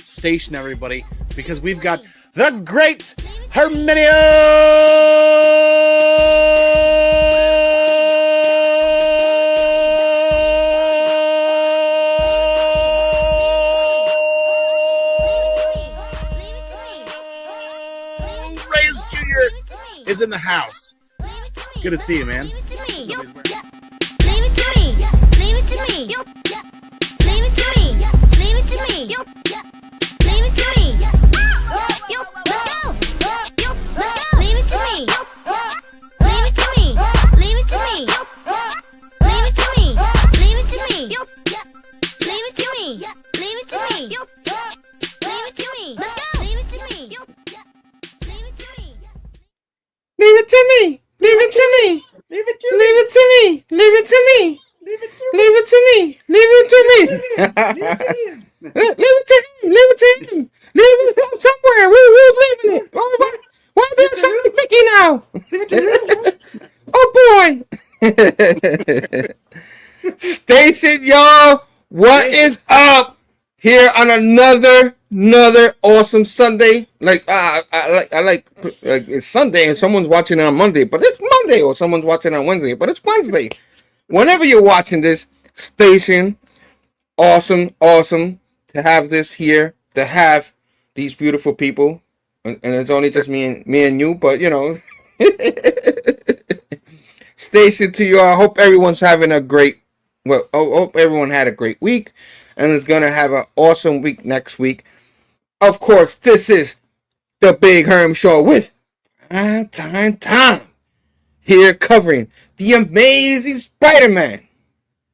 station, everybody, because we've got the great Herminio. Reyes Jr. is in the house. Good to see you, man. Leave it to me. Leave it to me. Leave it to me. Leave it to me. Leave it to me. Leave it to me. Let's go. Let's go. Leave it to me. Leave it to me. Leave it to me. Leave it to me. Leave it to me. Leave it to me. Leave it to me. Leave it to me. Let's go. Leave it to me. Leave it to me. Leave it to me. Leave it to me. Leave it to Leave it to me. Leave it to me. Leave it to Leave it to me. Leave it to me. Leave it to him. Leave it to him. Leave it to him somewhere. Who's leaving it? Why do you sound like Mickey now? Oh boy. Station, y'all. What is up? Here on another awesome Sunday. Like I like it's Sunday and someone's watching it on Monday, but it's Monday, or someone's watching it on Wednesday, but it's Wednesday. Whenever you're watching this station, awesome to have this here, to have these beautiful people, and it's only just me and you, but you know. Station to you. I hope everyone's having a great. Well, I hope everyone had a great week, and is gonna have an awesome week next week. Of course, this is the Big Herm Show with Primetime Tom, here covering the Amazing Spider-Man.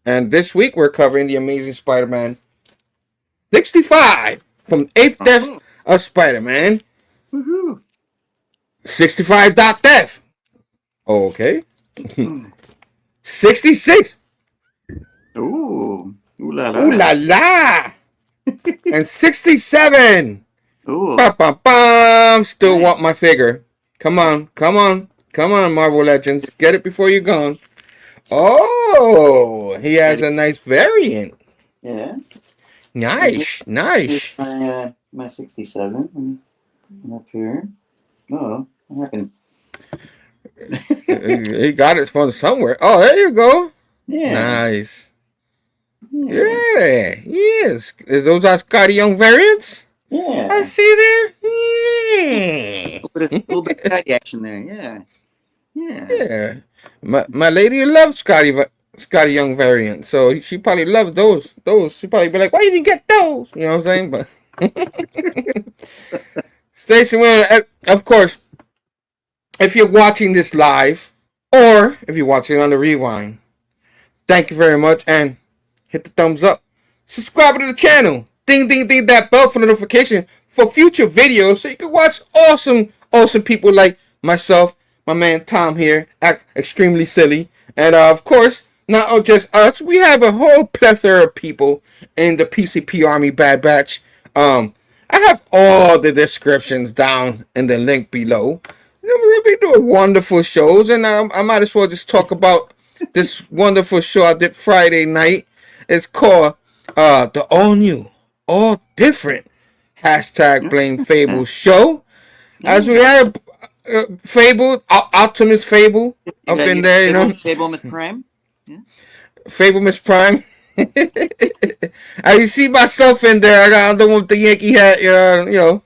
And this week we're covering the Amazing Spider-Man 65 from 8th Death of Spider-Man. 65.death. Okay. 66. Ooh la la. Ooh la la. And 67. Ooh. Bum. Still want my figure. Come on, Marvel Legends. Get it before you're gone. Oh, he has a nice variant. Yeah. Nice. Here's my 67 and up here. Oh, what happened? He got it from somewhere. Oh, there you go. Yeah. Nice. Yeah. Yes. Those are Scotty Young variants? Yeah. I see there. Yeah. A little bit of Taqi action there. Yeah. Yeah. My lady loves Scotty Young variant, so she probably loves those. She probably be like, "Why you didn't get those?" You know what I'm saying? But Stacey, of course, if you're watching this live, or if you're watching on the rewind, thank you very much, and hit the thumbs up. Subscribe to the channel. Ding that bell for notification for future videos, so you can watch awesome people like myself, my man Tom here, act extremely silly, and of course, not just us. We have a whole plethora of people in the PCP Army Bad Batch. I have all the descriptions down in the link below. They've been doing wonderful shows, and I might as well just talk about this wonderful show I did Friday night. It's called the all new, all different #blame Phable show. As we have Phable, Optimus Phable up in there, you know. Phable Miss Prime. Yeah. Phable Miss Prime. I see myself in there. I got the one with the Yankee hat, you know.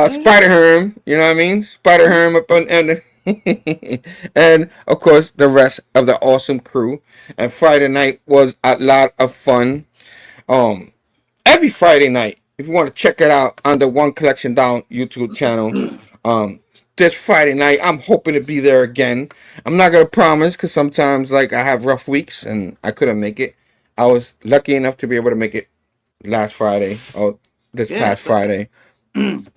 Spider Herm, you know what I mean? Spider Herm up on and and of course the rest of the awesome crew. And Friday night was a lot of fun. Every Friday night, if you want to check it out on the One Collection Down YouTube channel, this Friday night I'm hoping to be there again. I'm not gonna promise because sometimes like I have rough weeks and I couldn't make it. I was lucky enough to be able to make it last Friday or this past Friday.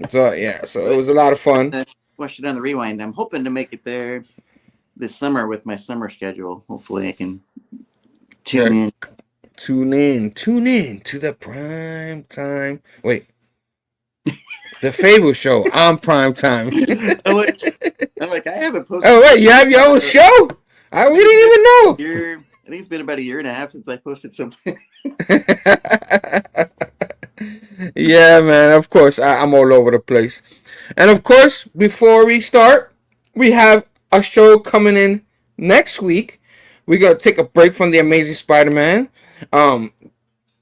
So it was a lot of fun. Watched it on the rewind. I'm hoping to make it there this summer with my summer schedule. Hopefully I can tune in. Tune in to the Prime Time. Wait. The Phable Show on Prime Time. I'm like, I haven't posted. Oh wait, you have your own show? We didn't even know. I think it's been about a year and a half since I posted something. Yeah, man. Of course, I'm all over the place. And of course, before we start, we have a show coming in next week. We're gonna take a break from the Amazing Spider-Man. Um,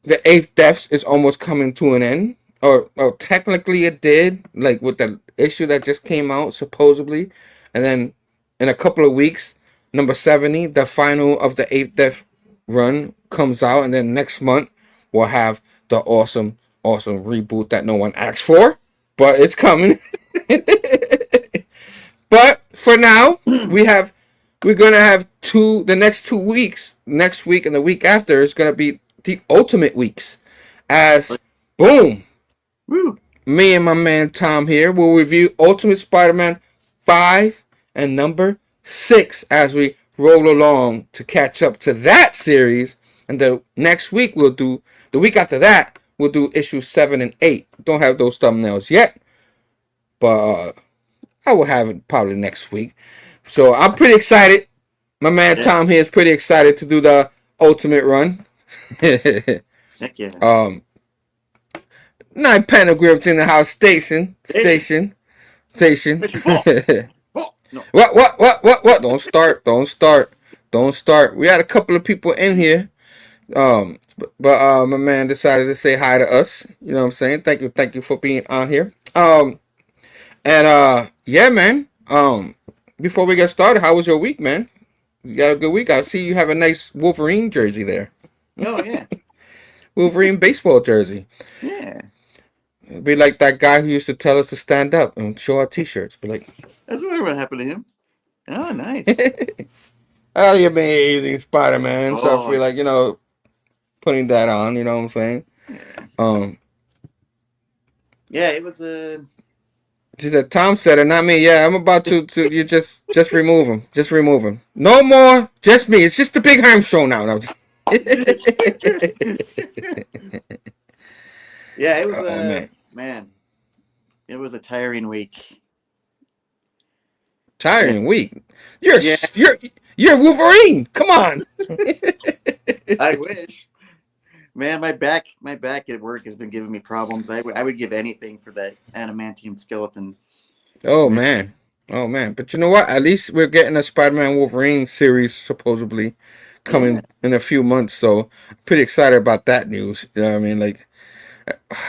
the eighth deaths is almost coming to an end, or technically it did, like with the issue that just came out supposedly, and then in a couple of weeks, number 70, the final of the eighth death run comes out, and then next month we'll have the awesome reboot that no one asked for, but it's coming. But for now, we're gonna have the next 2 weeks. Next week and the week after is gonna be the Ultimate Weeks. As boom, Woo. me and my man Tom here will review Ultimate Spider-Man 5 and number 6 as we roll along to catch up to that series. And the next week the week after that we'll do issues 7 and 8. Don't have those thumbnails yet, but I will have it probably next week. So I'm pretty excited. My man Tom here is pretty excited to do the Ultimate run. Heck yeah. 9 Pentagrams in the house. Station. No. What? Don't start. We had a couple of people in here. But my man decided to say hi to us. You know what I'm saying? Thank you for being on here. Yeah, man. Before we get started, how was your week, man? You got a good week. I see you have a nice Wolverine jersey there. Oh yeah. Wolverine baseball jersey. Yeah. It'd be like that guy who used to tell us to stand up and show our t-shirts. Be like, That's what happened to him. Oh, nice. oh, you amazing Spider-Man. So I feel Oh. like, putting that on, you know what I'm saying? Yeah, it was a. She said, Tom said it, not me. Yeah, I'm about to you just remove him. Just remove him. No more, just me. It's just the Big Herm show now. Yeah, it was man. It was a tiring week. Tiring week. You're Wolverine. Come on. I wish. Man, my back at work has been giving me problems. I would give anything for that adamantium skeleton. Oh man. But you know what? At least we're getting a Spider-Man Wolverine series supposedly coming in a few months. So pretty excited about that news. You know what I mean? Like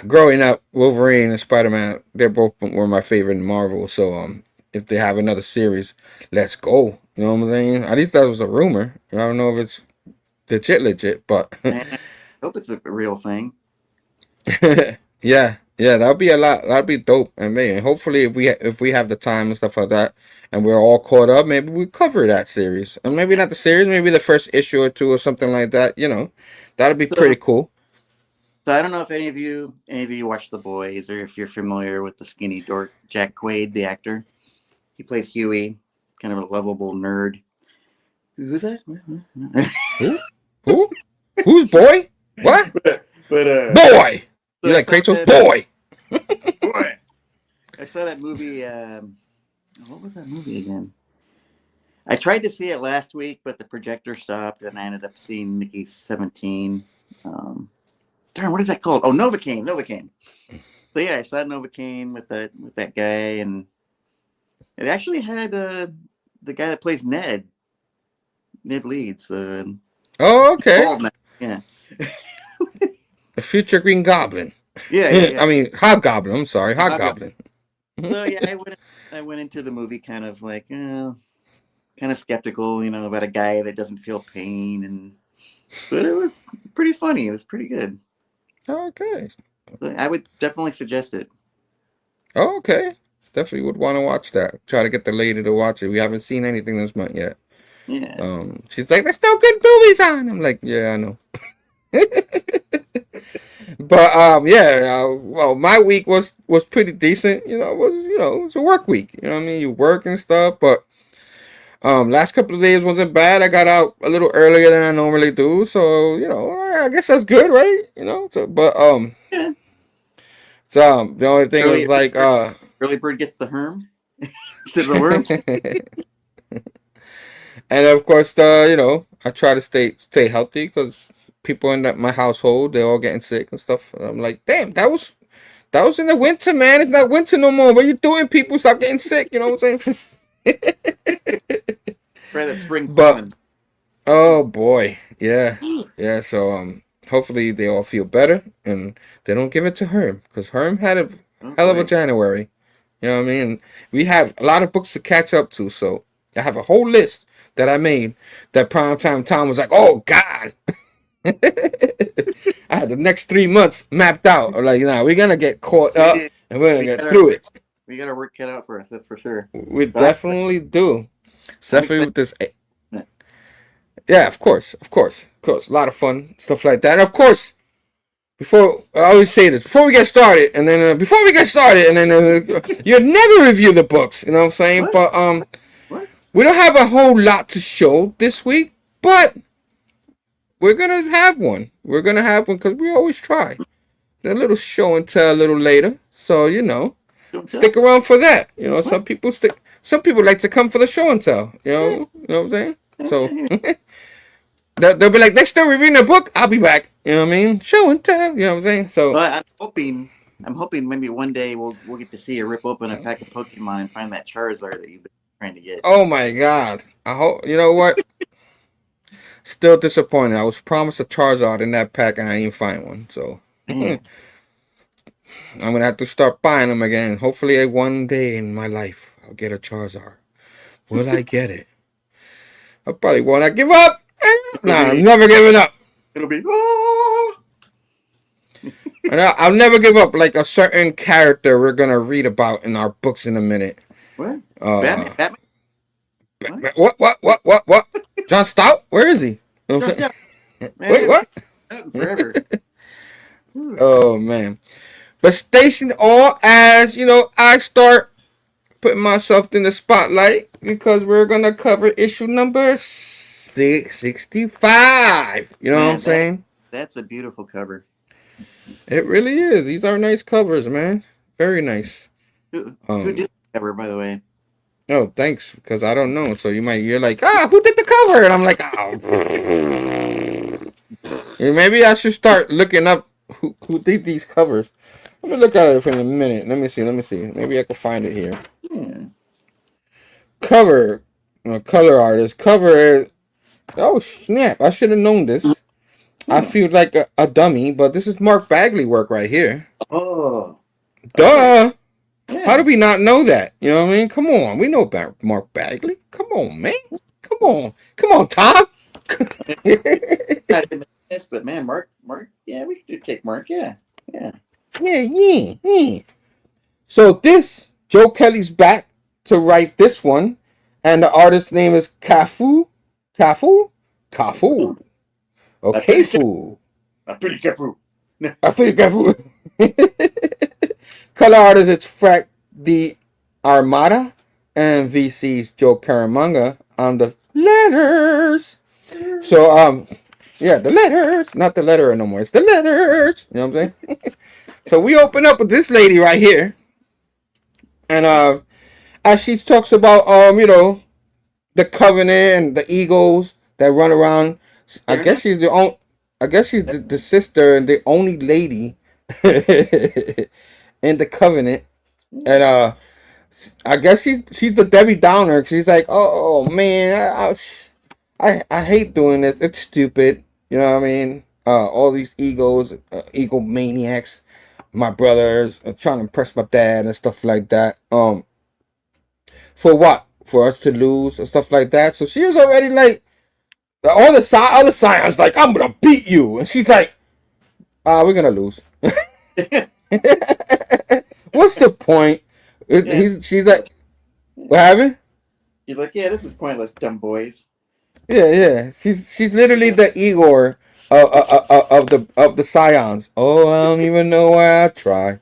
growing up, Wolverine and Spider-Man, they're both were my favorite in Marvel. So if they have another series, let's go. You know what I'm saying? At least that was a rumor. I don't know if it's legit, but Man, I hope it's a real thing. yeah, that'll be a lot. That'll be dope, and man, hopefully if we have the time and stuff like that, and we're all caught up, maybe we cover that series, and maybe not the series, maybe the first issue or two or something like that. That'll be pretty cool. So I don't know if any of you watch The Boys, or if you're familiar with the skinny dork Jack Quaid, the actor. He plays Huey, kind of a lovable nerd. Who's that? Who? Who's boy? What? But Boy. You like Kratos? Boy. Boy. I saw that movie. What was that movie again? I tried to see it last week, but the projector stopped, and I ended up seeing Mickey 17. Darn, what is that called? Oh, Novocaine. So yeah, I saw Novocaine with that guy, and it actually had the guy that plays Ned Leeds. Oh, okay. Yeah. The future Green Goblin. Yeah. I mean, Hobgoblin. I'm sorry, Hobgoblin. So yeah, I went into the movie kind of like, kind of skeptical, about a guy that doesn't feel pain, but it was pretty funny. It was pretty good. Okay. So I would definitely suggest it. Okay. Definitely would want to watch that. Try to get the lady to watch it. We haven't seen anything this month yet. Yeah. She's like, there's no good movies on. I'm like, yeah, I know. But well, my week was pretty decent. It was a work week. You know what I mean? You work and stuff, but last couple of days wasn't bad. I got out a little earlier than I normally do, so I guess that's good, right? Yeah. So the only thing was like early bird gets the Herm instead of the worm. And of course, I try to stay healthy because people in my household, they're all getting sick and stuff. And I'm like, damn, that was That was in the winter, man. It's not winter no more. What you doing, people? Stop getting sick. You know what I'm saying? Right, that spring But coming. oh boy, yeah, yeah. So hopefully they all feel better and they don't give it to Herm because Herm had a hell of a Okay. January. You know what I mean? We have a lot of books to catch up to, so I have a whole list that I made that Primetime Tom was like, "Oh God." I had the next 3 months mapped out. I'm like, we're gonna get caught We up did. and we're gonna We get got our through it. we got our work cut out for us. That's for sure. We But I'm definitely do. Especially with this. excited. Yeah, of course. A lot of fun stuff like that. And of course, before I always say this, before we get started, and then you never review the books. You know what I'm saying? What? But What? we don't have a whole lot to show this week, but we're gonna have one. We're gonna have one because we always try. A little show and tell a little later, so Don't tell. stick around for that. Some people stick. Some people like to come for the show and tell. You know what I'm saying? So they'll be like, next time we're reading a book, I'll be back. You know what I mean? Show and tell. You know what I'm saying? So But I'm hoping maybe one day we'll get to see you rip open a pack of Pokemon and find that Charizard that you've been trying to get. oh my God, I hope you know what. Still disappointed. I was promised a Charizard in that pack, and I didn't find one. So Man. I'm gonna have to start buying them again. Hopefully, one day in my life, I'll get a Charizard. Will I get it? I probably won't. I give up. Nah, I'm never giving up. It'll be oh! And I'll never give up. Like a certain character we're gonna read about in our books in a minute. What? Uh, Batman? What? John Stout? Where is he? You know what I'm saying? Man, Wait, what? forever. Oh man. But station all as I start putting myself in the spotlight because we're gonna cover issue number 665. You know what Man, I'm saying? That's a beautiful cover. It really is. These are nice covers, man. Very nice. Who did the cover, by the way? Oh, thanks, because I don't know. So you're like, who did the cover? And I'm like, oh. Yeah, maybe I should start looking up who did these covers. Let me look at it for a minute. Let me see. Maybe I can find it here. Yeah. Cover, color artist. Cover. Oh snap! I should have known this. I feel like a dummy, but this is Mark Bagley work right here. Oh. Duh. Yeah. How do we not know that? You know what I mean? Come on. We know about Mark Bagley. Come on, man. Come on, Tom. I didn't miss, but man, Mark, yeah, we could take Mark, yeah. Yeah. So Joe Kelly's back to write this one, and the artist's name is Kafu. Okay, fool. I'm pretty careful. I'm pretty careful. Color artist, it's Frank the Armada, and VC's Joe Caramanga on the letters. So, yeah, the letters. Not the letter no more. It's the letters. You know what I'm saying? So we open up with this lady right here. And as she talks about, the Covenant and the Eagles that run around. I guess she's the sister and the only lady in the Covenant. And I guess she's the Debbie Downer. She's like, oh man, I hate doing this. It's stupid. You know what I mean? All these ego maniacs, my brothers, trying to impress my dad and stuff like that. For what? For us to lose and stuff like that. So she was already like, all the other scions like, I'm gonna beat you, and she's like, we're gonna lose. What's the point? She's like, what happened? He's like, yeah, this is pointless, dumb boys. Yeah. She's literally the Igor of the scions. Oh, I don't even know why I try.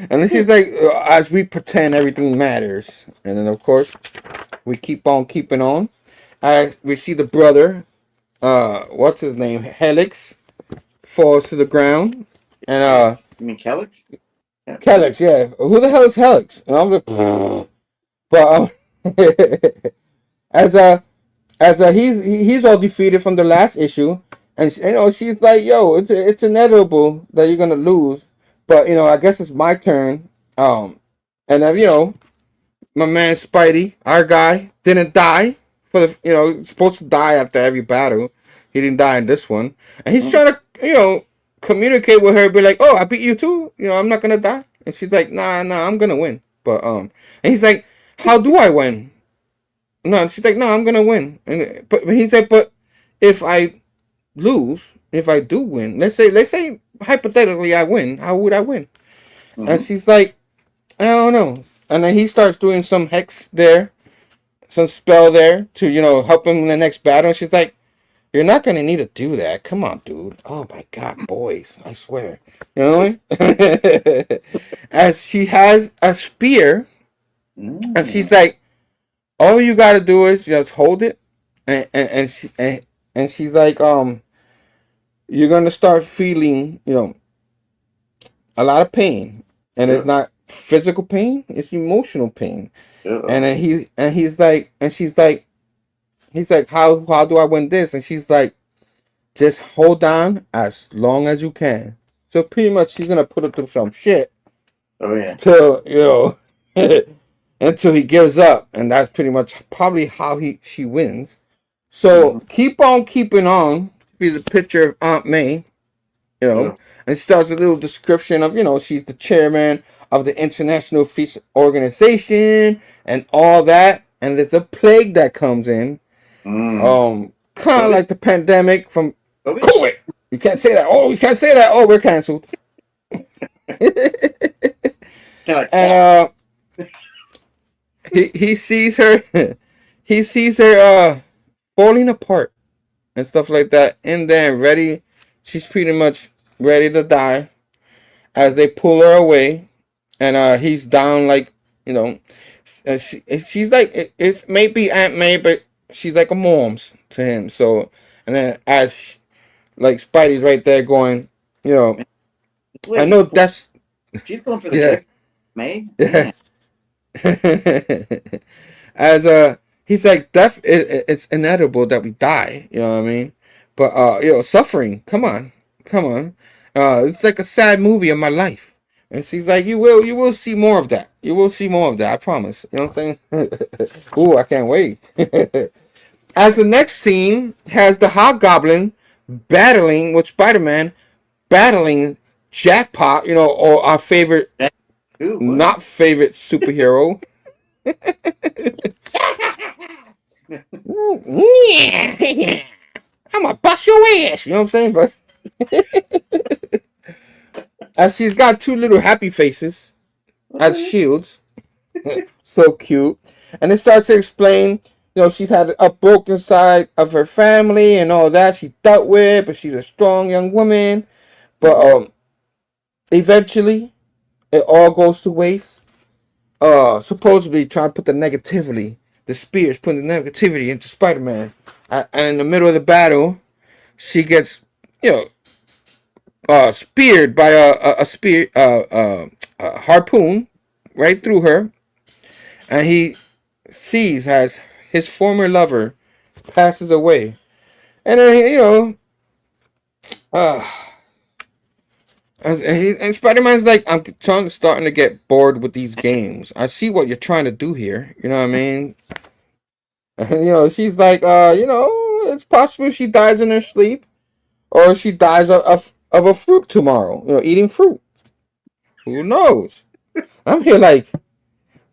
And then she's like, as we pretend everything matters, and then of course we keep on keeping on. We see the brother, what's his name, Helix, falls to the ground, and You mean Calyx? Helix, yeah. Who the hell is Helix? And I'm like, but as he's all defeated from the last issue, And she's like, "Yo, it's inevitable that you're gonna lose, but I guess it's my turn." And then my man Spidey, our guy, didn't die for the he's supposed to die after every battle. He didn't die in this one, and he's trying to communicate with her, be like, "Oh, I beat you too. I'm not gonna die." And she's like, "Nah, I'm gonna win." But and he's like, "How do I win?" No, and she's like, "No, I'm gonna win." But he said, "But if I lose, if I do win, let's say hypothetically I win, how would I win?" And she's like, "I don't know." And then he starts doing some hex there, some spell there to help him in the next battle. And she's like, "You're not gonna need to do that. Come on, dude. Oh my god, boys, I swear." As she has a spear, and she's like, "All you gotta do is just hold it," and she's like, "You're gonna start feeling, a lot of pain, and it's not physical pain; it's emotional pain." And then he's like, and she's like, he's like, "How do I win this?" And she's like, "Just hold on as long as you can." So pretty much, she's gonna put her through some shit. Oh yeah. Till until he gives up, and that's pretty much probably how she wins. So keep on keeping on. Be the picture of Aunt May, and starts a little description of she's the chairman of the International Feast Organization and all that, and there's a plague that comes in, kind of like the pandemic from COVID. You can't say that. Oh, you can't say that. Oh, we're canceled. And he sees her falling apart and stuff like that, and then she's pretty much ready to die as they pull her away, and he's down like and she's like, it's maybe Aunt May, but she's like a mom's to him. So, and then as like Spidey's right there going, I know that's she's going for the May. Yeah. As he's like, death, it's inevitable that we die, you know what I mean? But suffering, come on. It's like a sad movie of my life. And she's like, you will see more of that. You will see more of that, I promise. You know what I'm saying? Ooh, I can't wait. As the next scene has the Hobgoblin battling with Spider-Man, battling Jackpot, or our favorite, not favorite superhero. I'm gonna bust your ass, you know what I'm saying? But as she's got two little happy faces as shields, so cute, and it starts to explain, she's had a broken side of her family and all that she dealt with, but she's a strong young woman. But eventually, it all goes to waste. Supposedly trying to put the spears putting the negativity into Spider-Man. And in the middle of the battle, she gets, speared by a harpoon right through her. And he sees as his former lover passes away. And then, and Spider-Man's like, I'm starting to get bored with these games. I see what you're trying to do here. You know what I mean? And, she's like, it's possible she dies in her sleep, or she dies of a fruit tomorrow. Eating fruit. Who knows? I'm here like,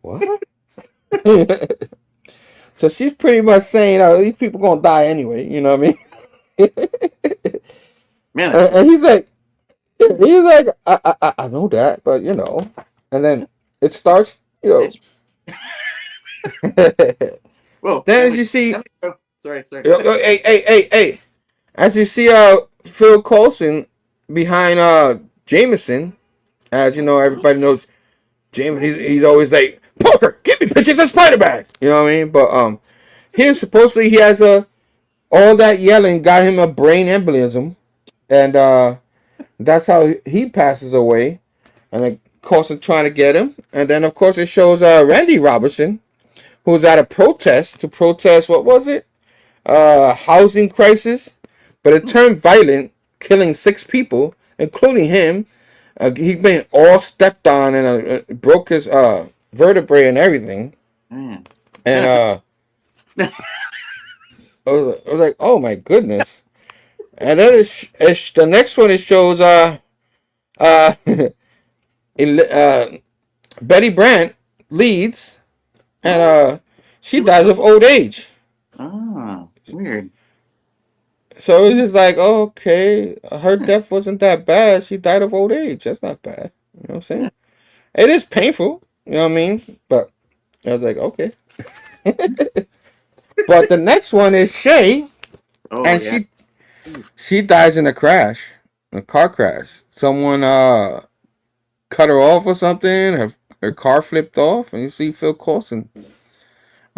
what? So she's pretty much saying, these people gonna die anyway. You know what I mean? Man, and he's like, I know that, but and then it starts, Whoa, then as you see, sorry. hey, as you see, Phil Coulson behind Jameson, as everybody knows, Jameson, he's always like, Poker, give me pictures of Spider-Man, you know what I mean? But here supposedly he has all that yelling got him a brain embolism, and that's how he passes away. And of course, they're trying to get him. And then, of course, it shows Randy Robertson, who's at a protest to protest, what was it? Housing crisis but it turned violent, killing 6 people, including him. He'd been all stepped on and broke his vertebrae and everything. Man. And I was like, oh my goodness. And then the next one, it shows Betty Brant leads, and she dies of old age. Oh, weird. So it's just like, oh, okay, her death wasn't that bad. She died of old age. That's not bad. You know what I'm saying? It is painful. You know what I mean? But I was like, okay. But the next one is Shay, and yeah. she dies in a car crash. Someone cut her off or something. Her car flipped off, and you see Phil Coulson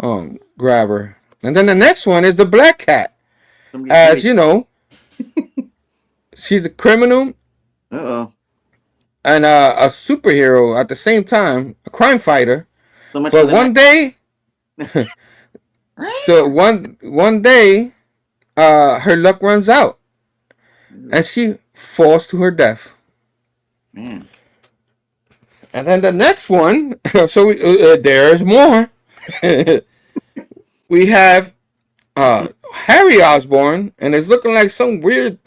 grab her. And then the next one is the Black Cat. As you know, she's a criminal Uh-oh. and a superhero at the same time, a crime fighter. So much But one day, one day, her luck runs out, and she falls to her death. Man. And then the next one, so there's more. We have Harry Osborn, and it's looking like something weird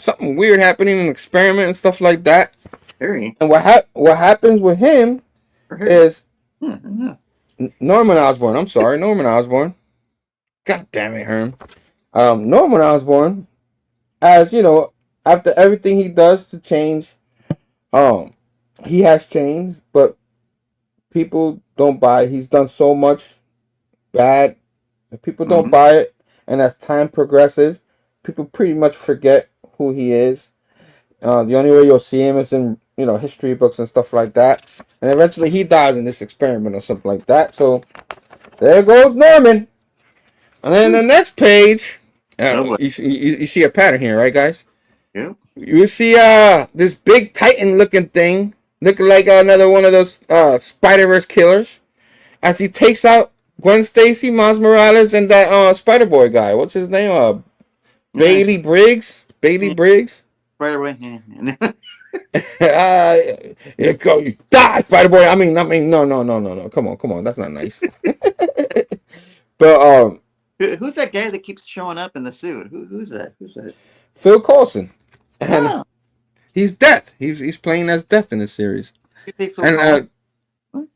happening in an experiment and stuff like that. Harry. And what happens with him is Norman Osborn. I'm sorry, Norman Osborn. God damn it, Herm. Norman Osborn, as you know, after everything he does to change, he has changed, but people don't buy. He's done so much bad. People don't buy it, and as time progresses, people pretty much forget who he is. The only way you'll see him is in history books and stuff like that. And eventually, he dies in this experiment or something like that. So there goes Norman. And then the next page, you see a pattern here, right, guys? Yep. You see this big Titan looking thing, looking like another one of those Spider-Verse killers, as he takes out Gwen Stacy, Miles Morales, and that Spider-Boy guy. What's his name? Bailey Briggs? Bailey Briggs? Spider-Boy. You go, you die, Spider-Boy. I mean, no. Come on. That's not nice. But who's that guy that keeps showing up in the suit? Who's that? Phil Coulson. And he's Death. He's playing as Death in this series. Phil Collins? What?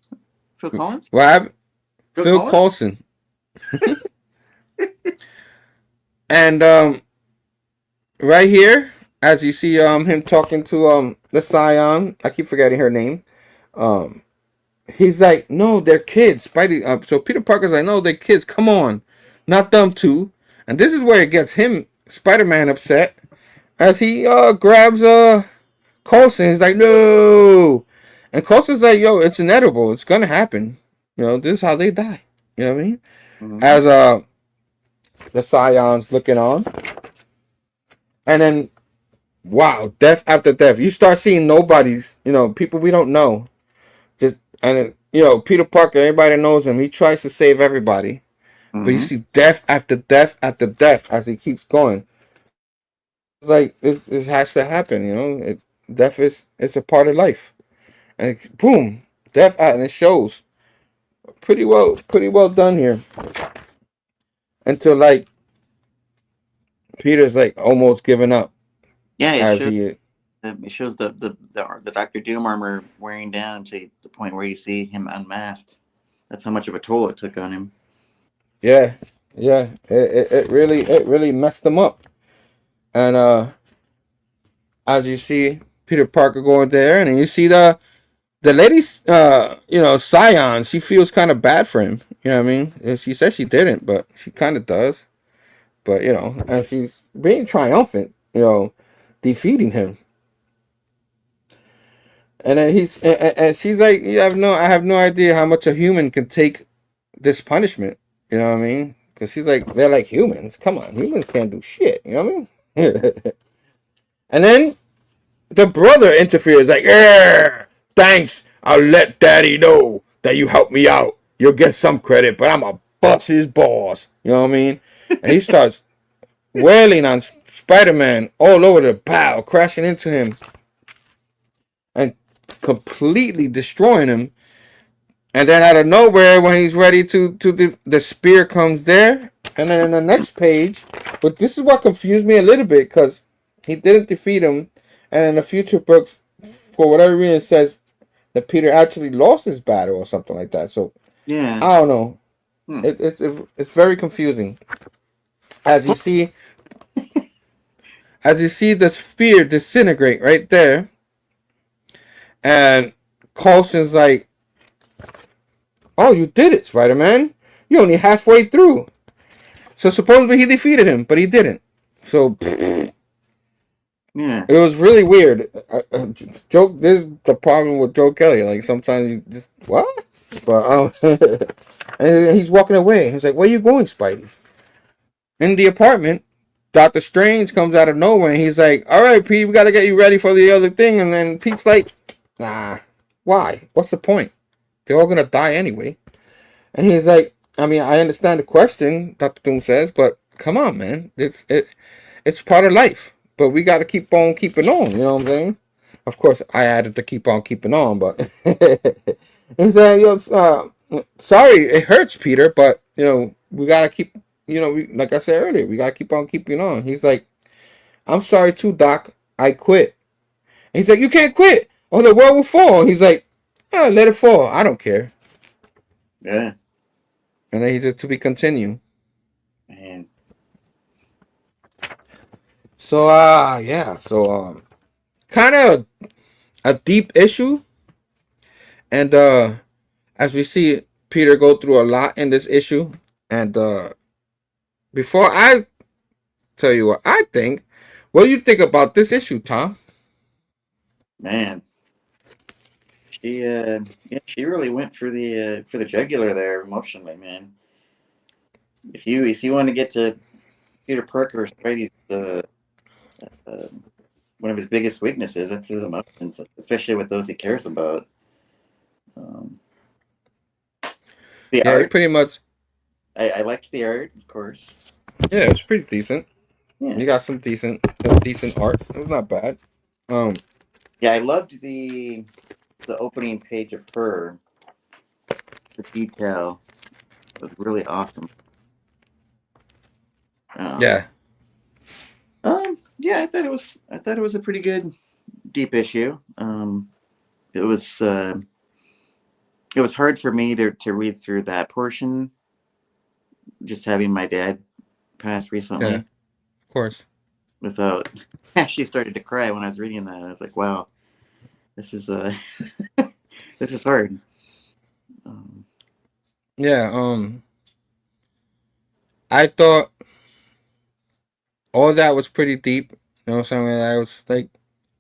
Phil Collins? What happened? Phil Coulson. And right here, as you see him talking to the Scion, I keep forgetting her name. He's like, no, they're kids. Spidey. So Peter Parker's like, no, they're kids. Come on, not them too. And this is where it gets him, Spider-Man, upset, as he grabs Coulson. He's like, no, and Coulson's like, yo, it's inevitable. It's gonna happen. This is how they die. You know what I mean? Mm-hmm. As the Scion's looking on, and then wow, death after death. You start seeing nobodies. People we don't know. And Peter Parker, everybody that knows him, he tries to save everybody. Mm-hmm. But you see death after death after death as he keeps going. It's like this has to happen, death it's a part of life. And boom, death and it shows. Pretty well done here. Until like Peter's like almost giving up. Yeah, it shows the Doctor Doom armor wearing down to the point where you see him unmasked. That's how much of a toll it took on him. Yeah. It really messed him up. And as you see Peter Parker going there, and then you see the lady's Scion, she feels kind of bad for him. You know what I mean? She says she didn't, but she kind of does. But and she's being triumphant, defeating him. And then she's like, I have no idea how much a human can take this punishment. You know what I mean? Because she's like, they're like humans. Come on, humans can't do shit. You know what I mean? And then the brother interferes, like, yeah, thanks. I'll let Daddy know that you helped me out. You'll get some credit, but I'm a bust his balls. You know what I mean? And he starts wailing on Spider-Man all over the bow, crashing into him and completely destroying him. And then out of nowhere, when he's ready to the spear comes there. And then in the next page, but this is what confused me a little bit, because he didn't defeat him. And in the future books, for whatever reason, it says that Peter actually lost his battle or something like that. So Yeah. I don't know. Hmm. It's very confusing. As you see the spear disintegrate right there, and Coulson's like, "Oh, you did it, Spider-Man. You're only halfway through." So supposedly he defeated him, but he didn't. So Yeah. it was really weird. Joe, this is the problem with Joe Kelly. Like sometimes you just what? But and he's walking away. He's like, "Where you going, Spidey?" In the apartment, Doctor Strange comes out of nowhere and he's like, "All right, Pete, we gotta get you ready for the other thing." And then Pete's like, "Nah, why? What's the point? They're all gonna die anyway." And he's like, "I mean, I understand the question," Doctor Doom says, "but come on, man, it's part of life. But we gotta keep on keeping on." You know what I'm saying? Of course, I added to keep on keeping on, but he's like, "Yo, sorry, it hurts, Peter, but you know we gotta keep." You know, like I said earlier, we gotta keep on keeping on. He's like, "I'm sorry too, Doc. I quit." And he's like, "You can't quit, or the world will fall." He's like, "Oh, let it fall. I don't care." Yeah. And then he just to be continued. Man. So yeah. So kind of a deep issue, and as we see Peter go through a lot in this issue, and before I tell you what I think, what do you think about this issue, Tom? Man. She really went for the jugular there emotionally, man. If you want to get to Peter Parker, Spidey's uh, one of his biggest weaknesses, that's his emotions, especially with those he cares about. Um, the Yeah, art, pretty much. I liked the art, of course. Yeah, it's pretty decent. Yeah. You got some decent art. It was not bad. Yeah, I loved the opening page of her. The detail was really awesome. Yeah. Yeah, I thought it was a pretty good deep issue. It was hard for me to read through that portion, just having my dad pass recently. Yeah, of course. Without, she started to cry when I was reading that. I was like, wow, this is this is hard. Yeah. I thought all that was pretty deep. You know what I'm saying? I was like,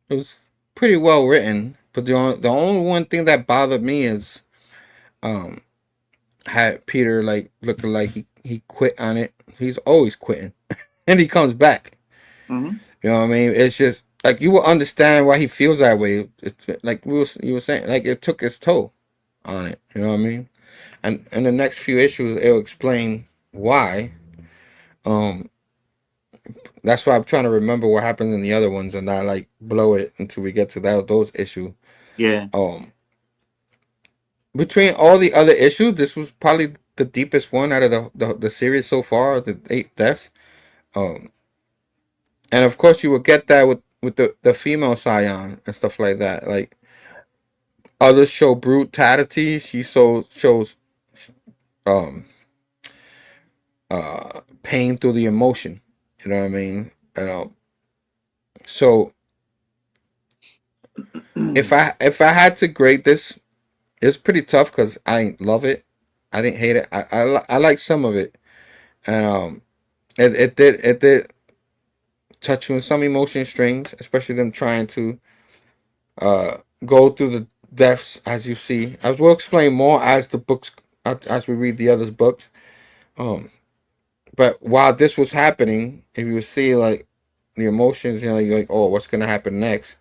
it was pretty well written. But the only one thing that bothered me is, had Peter like looking like he quit on it. He's always quitting, and he comes back. Mm-hmm. You know what I mean? It's just like you will understand why he feels that way. It's like you were saying, like it took its toll on it. You know what I mean? And in the next few issues, it'll explain why. Um, that's why I'm trying to remember what happens in the other ones and not like blow it until we get to those issues. Yeah. Between all the other issues, this was probably the deepest one out of the series so far, the 8 deaths. And of course you will get that with the female Scion and stuff like that. Like others show brutality, she shows um pain through the emotion. You know what I mean? So if I had to grade this, it's pretty tough because I ain't love it. I didn't hate it. I like some of it, and it did touch you on some emotion strings, especially them trying to go through the deaths as you see. I will explain more as the books as we read the others books. But while this was happening, if you see like the emotions, you know, you're like, oh, what's gonna happen next?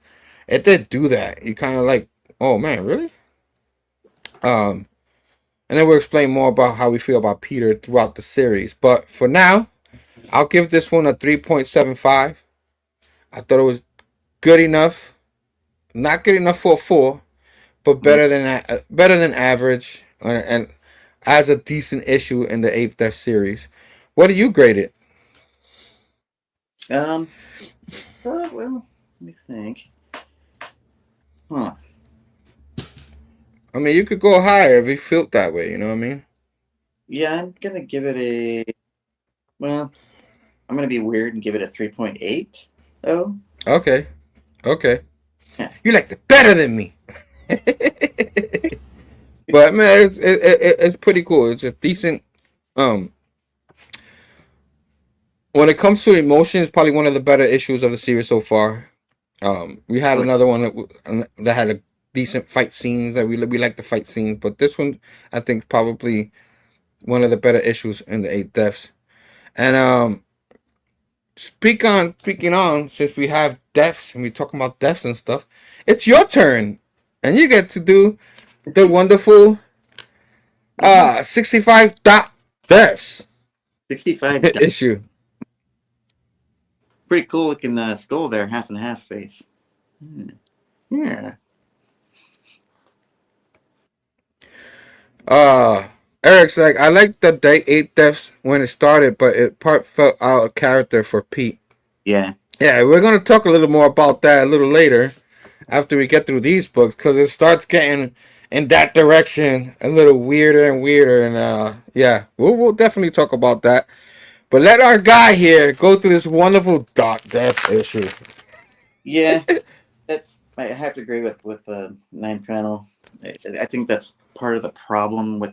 It did do that. You kind of like, oh man, really? And then we'll explain more about how we feel about Peter throughout the series. But for now, I'll give this one a 3.75. I thought it was good enough. Not good enough for a 4, but better than average, and as a decent issue in the 8th Death series. What do you grade it? Well, let me think. Huh. I mean, you could go higher if you felt that way. You know what I mean? Yeah, I'm gonna give it a. Well, I'm gonna be weird and give it a 3.8. Oh. Okay. Yeah. You liked it better than me. But man, it's pretty cool. It's a decent. Um, when it comes to emotion, it's probably one of the better issues of the series so far. We had another one that had a decent fight scenes that we like the fight scenes, but this one I think is probably one of the better issues in the 8 Deaths. And speaking on, since we have deaths and we talking about deaths and stuff, it's your turn, and you get to do the wonderful 65 dot deaths 65. issue. Pretty cool looking skull there, half and half face. Yeah. Eric's like, I like the day 8 deaths when it started, but it felt out of character for Pete. Yeah. Yeah, we're gonna talk a little more about that a little later after we get through these books, because it starts getting in that direction a little weirder and weirder, and yeah, we'll definitely talk about that. But let our guy here go through this wonderful dot death issue. Yeah. I have to agree with 9 panel. I think that's part of the problem with.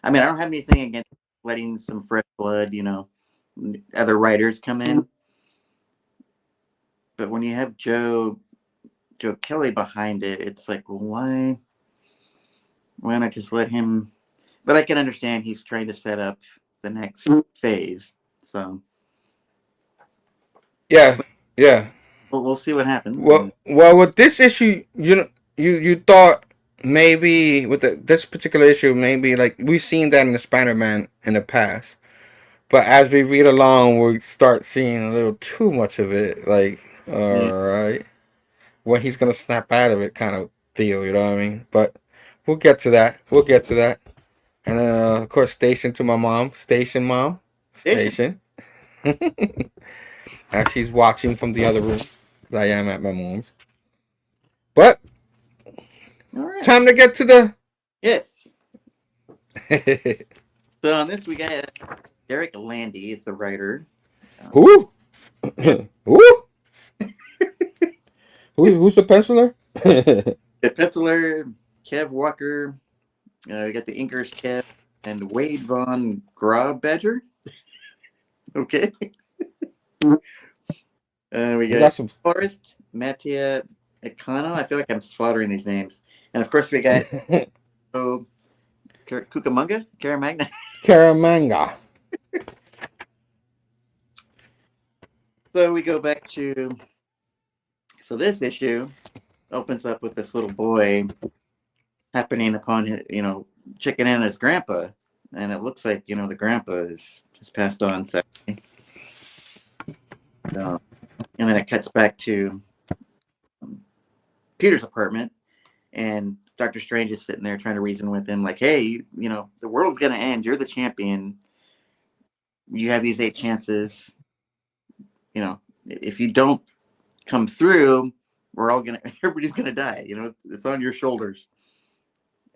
I mean, I don't have anything against letting some fresh blood, other writers come in. But when you have Joe Kelly behind it, it's like, well, why not just let him? But I can understand he's trying to set up the next phase. So Yeah. we'll see what happens. Well, with this issue, you thought maybe with this particular issue, maybe like we've seen that in the Spider-Man in the past, but as we read along, we start seeing a little too much of it. Like, all right, when he's gonna snap out of it, kind of deal. You know what I mean? But we'll get to that. And then, of course, station to my mom. Station, mom. Station. As she's watching from the other room. I am at my mom's. But All right. time to get to the. Yes. So on this, we got Derek Landy is the writer. Who? Who? Who's the penciler? The penciler, Kev Walker. We got the inkers, Kev and Wade Von Grauberger. Okay. We got some Forrest, Mattia Econo. I feel like I'm slaughtering these names. And of course, we got Cucamonga, Caramanga. So we go back to. So this issue opens up with this little boy happening upon checking in his grandpa, and it looks like the grandpa is just passed on sadly. And then it cuts back to Peter's apartment, and Dr. Strange is sitting there trying to reason with him, like, hey, the world's gonna end. You're the champion. You have these 8 chances. If you don't come through, everybody's gonna die. It's on your shoulders.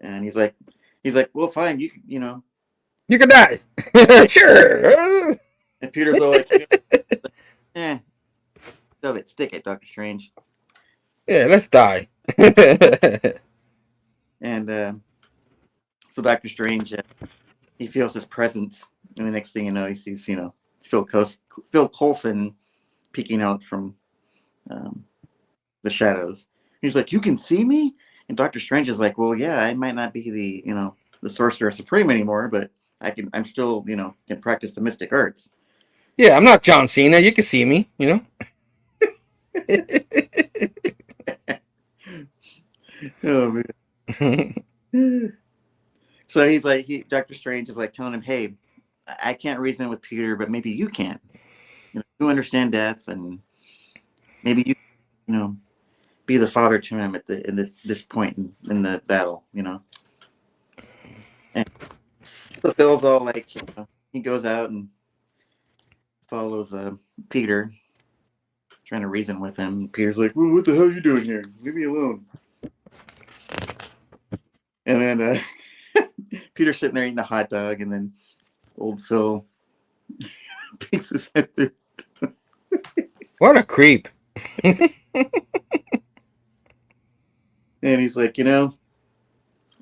And he's like, well, fine, you can die. Sure. And Peter's all like, shove it, stick it, Dr. Strange. Yeah, let's die. And so Dr. Strange, he feels his presence, and the next thing you know, he sees, Phil Coulson peeking out from the shadows. He's like, you can see me? And Dr. Strange is like, well, yeah, I might not be the Sorcerer Supreme anymore, but I'm still, can practice the mystic arts. Yeah, I'm not John Cena. You can see me, Oh, man. So he's like, Dr. Strange is like telling him, hey, I can't reason with Peter, but maybe you can. You understand death, and maybe you you know, be the father to him at this point in the battle, you know. And so Phil's all like, you know, he goes out and follows Peter, trying to reason with him. Peter's like, well, what the hell are you doing here? Leave me alone. And then Peter's sitting there eating a hot dog, and then old Phil peeks his head through. What a creep. And he's like, you know,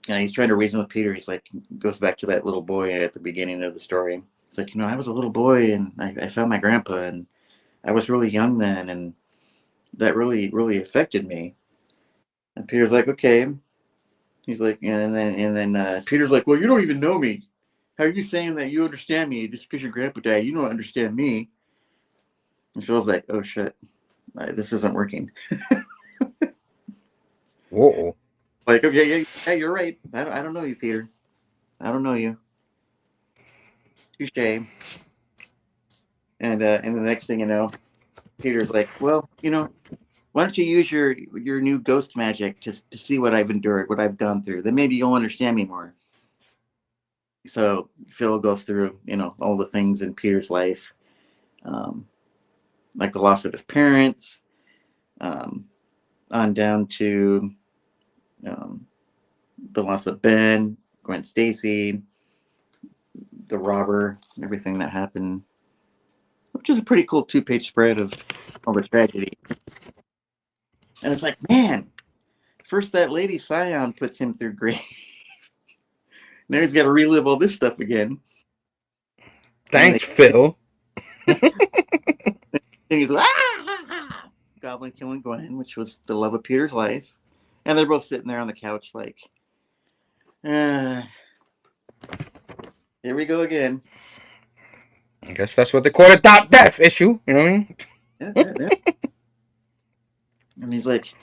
and he's trying to reason with Peter. He's like, goes back to that little boy at the beginning of the story. He's like, you know, I was a little boy, and I found my grandpa, and I was really young then, and that really, really affected me. And Peter's like, okay. He's like, and then Peter's like, well, you don't even know me. How are you saying that you understand me just because your grandpa died? You don't understand me. And Phil's like, oh shit, this isn't working. Whoa. Like, okay, yeah, you're right. I don't know you, Peter. I don't know you. Touche. And the next thing you know, Peter's like, well, you know, why don't you use your new ghost magic to see what I've endured, what I've gone through? Then maybe you'll understand me more. So Phil goes through, you know, all the things in Peter's life, like the loss of his parents, on down to the loss of Ben, Gwen Stacy, the robber, everything that happened, which is a pretty cool 2-page spread of all the tragedy. And it's like, man, first that lady Scion puts him through grave. Now he's got to relive all this stuff again. Thanks, Phil. And he's like, ah! Goblin killing Gwen, which was the love of Peter's life. And they're both sitting there on the couch like, here we go again. I guess that's what they call a dot death issue. You know what I mean? Yeah. And he's like,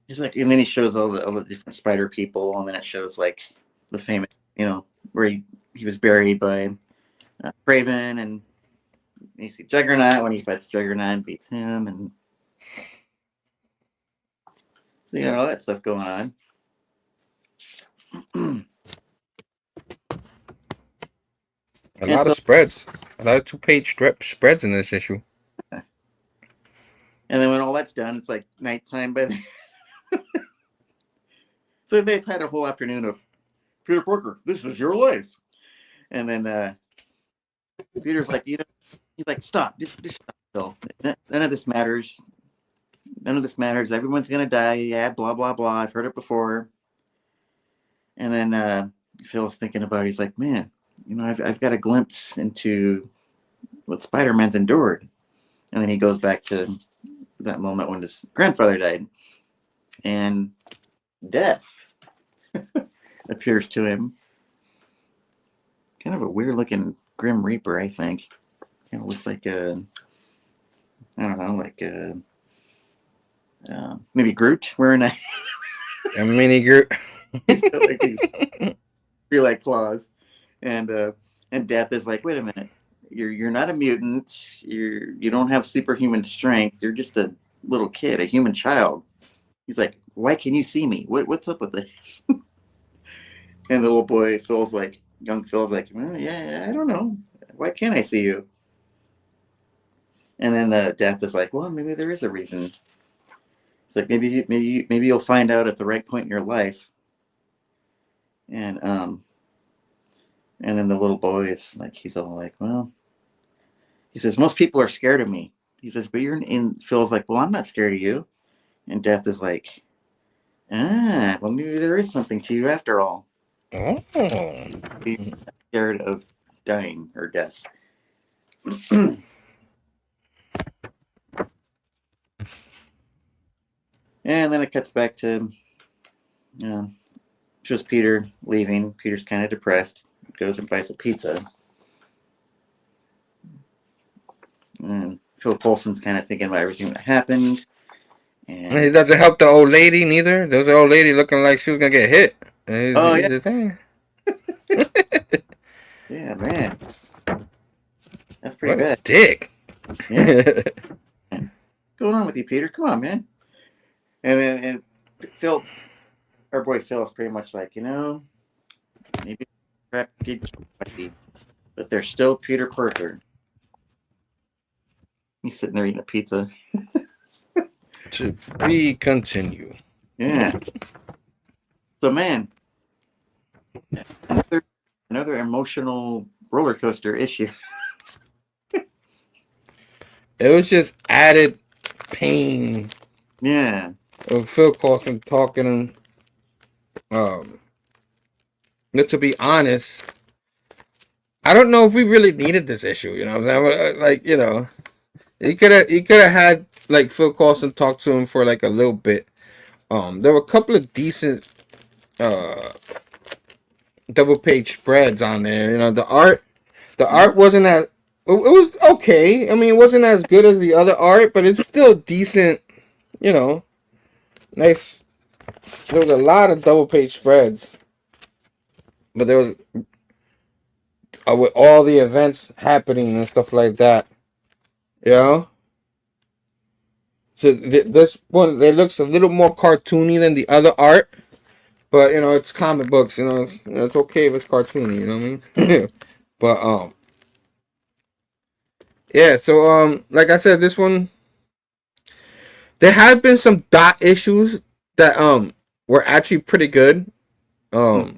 and then he shows all the different spider people, and then it shows like the famous, you know, where he was buried by Craven, and you see Juggernaut when he fights Juggernaut and beats him, and so you got all that stuff going on. A lot of spreads. A lot of 2-page spreads in this issue. And then when all that's done, it's like nighttime by the so they've had a whole afternoon of Peter Parker, this is your life. And then Peter's like, you know, he's like, stop, just stop, Phil. None of this matters. None of this matters. Everyone's gonna die. Yeah, blah blah blah. I've heard it before. And then Phil's thinking about it. He's like, man, you know, I've got a glimpse into what Spider-Man's endured. And then he goes back to that moment when his grandfather died, and death appears to him. Kind of a weird-looking Grim Reaper, I think. Kind of looks like a, I don't know, like maybe Groot wearing a mini Groot. He's got like these tree-like claws, and Death is like, wait a minute, you're not a mutant. You don't have superhuman strength. You're just a little kid, a human child. He's like, why can you see me? What's up with this? And the little boy Phil's like, young Phil's like, well, yeah, I don't know. Why can't I see you? And then the Death is like, well, maybe there is a reason. It's like maybe you'll find out at the right point in your life. And then the little boy is like, he's all like, well, he says, most people are scared of me. He says, but you're in. Phil's like, well, I'm not scared of you. And Death is like, well, maybe there is something to you after all. Oh. He's scared of dying or death. And then it cuts back to just Peter leaving. Peter's kind of depressed. Goes and buys a pizza. And Phil Coulson's kind of thinking about everything that happened. And He doesn't help the old lady neither. There's the old lady looking like she was gonna get hit. Yeah, man. That's pretty What a bad. dick. Yeah. What's going on with you, Peter? Come on, man. And Phil, our boy Phil is pretty much like, maybe crap did kill Bucky, but they're still Peter Parker. He's sitting there eating a pizza. To be continue. Yeah. So man, another emotional roller coaster issue. It was just added pain Yeah. of Phil Coulson talking. But to be honest, I don't know if we really needed this issue. You know, what I'm saying? Like, he could have had like Phil Coulson talk to him for like a little bit. There were a couple of decent double page spreads on there. You know, the art wasn't as it was okay. I mean, it wasn't as good as the other art, but it's still decent. You know, nice. There was a lot of double page spreads, but there was with all the events happening and stuff like that. You know. So this one, it looks a little more cartoony than the other art, but it's comic books. It's okay if it's cartoony. You know what I mean? But yeah. So like I said, this one, there have been some dot issues that were actually pretty good. I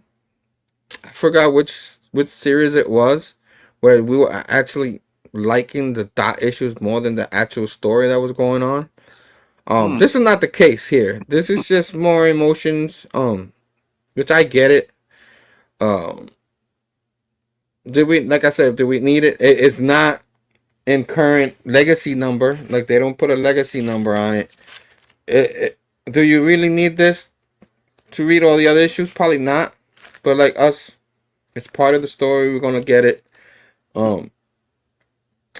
forgot which series it was where we were actually liking the dot issues more than the actual story that was going on. This is not the case here. This is just more emotions. Which I get it. Like I said, do we need it? It's not in current legacy number. Like they don't put a legacy number on it. Do you really need this to read all the other issues? Probably not. But like us, it's part of the story. We're gonna get it.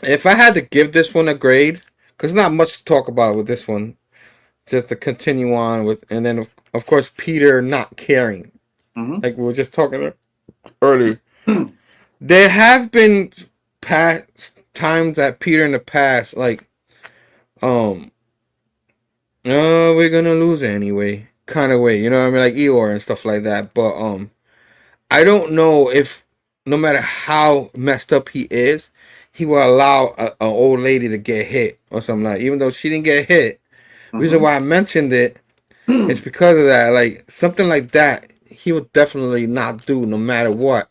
If I had to give this one a grade, because not much to talk about with this one, just to continue on with, and then of course Peter not caring, like we were just talking earlier. There have been past times that Peter in the past, like, oh, we're gonna lose anyway, kind of way, you know what I mean, like Eeyore and stuff like that. But I don't know if, no matter how messed up he is, he will allow an old lady to get hit or something like. Even though she didn't get hit, reason why I mentioned it is because of that. Like something like that, he would definitely not do, no matter what.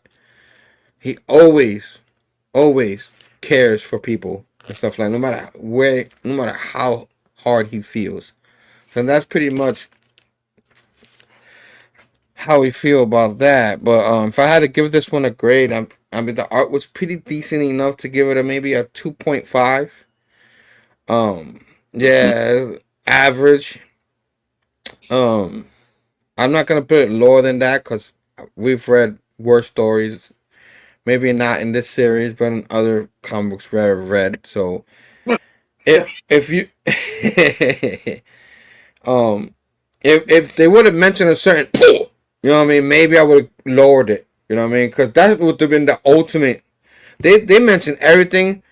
He always cares for people and stuff like. No matter how hard he feels. So that's pretty much how we feel about that. But if I had to give this one a grade, I mean the art was pretty decent enough to give it maybe a 2.5. Yeah, average. I'm not gonna put it lower than that because we've read worse stories. Maybe not in this series, but in other comic books we have read. So if you if they would have mentioned a certain, you know what I mean, maybe I would have lowered it. You know what I mean? Because that would have been the ultimate. They mentioned everything,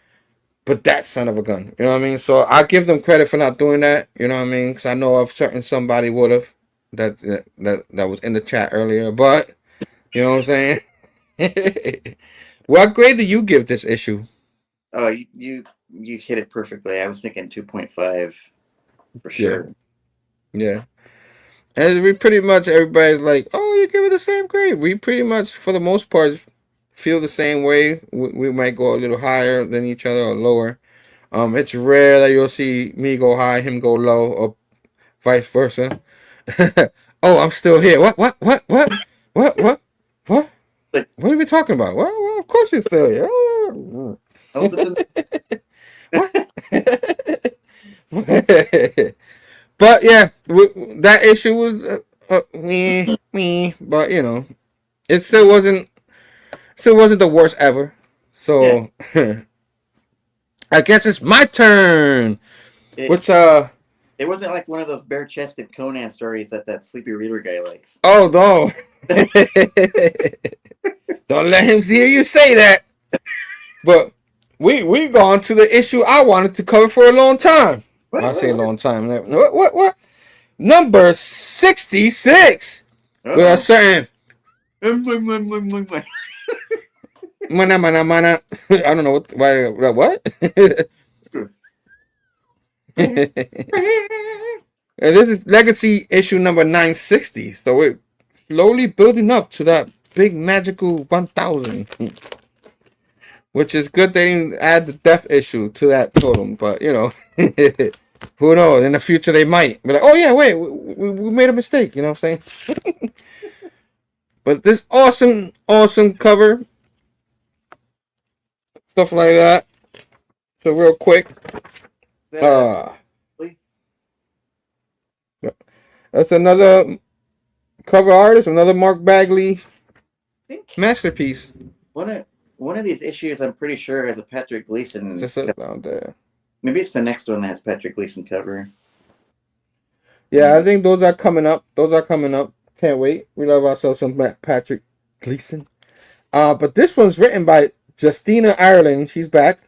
but that son of a gun. You know what I mean? So I give them credit for not doing that. You know what I mean? Because I know of certain somebody would have that was in the chat earlier. But you know what I'm saying? What grade do you give this issue? Oh, you hit it perfectly. I was thinking 2.5 for sure. Yeah. And we pretty much, everybody's like, oh, you give it the same grade. We pretty much, for the most part, feel the same way. We might go a little higher than each other or lower. It's rare that you'll see me go high, him go low, or vice versa. Oh, I'm still here. What? What are we talking about? Well, of course you're still here. What? But yeah, that issue was me, but it still wasn't the worst ever. So yeah. I guess it's my turn. It wasn't like one of those bare-chested Conan stories that sleepy reader guy likes. Oh no! Don't let him hear you say that. But we gone to the issue I wanted to cover for a long time. I say a long time. What? number 66. With a certain mana. I don't know what. And this is Legacy issue number 960. So we're slowly building up to that big magical 1000. Which is good they didn't add the death issue to that totem. But, you know, who knows? In the future they might be like, oh yeah, wait, we made a mistake. You know what I'm saying? But this awesome cover. Stuff like that. So real quick. That's another cover artist, another Mark Bagley masterpiece. One of these issues, I'm pretty sure, has a Patrick Gleason. Just down there. Maybe it's the next one that has Patrick Gleason cover. Yeah, I think those are coming up. Can't wait. We love ourselves some Patrick Gleason. But this one's written by Justina Ireland. She's back.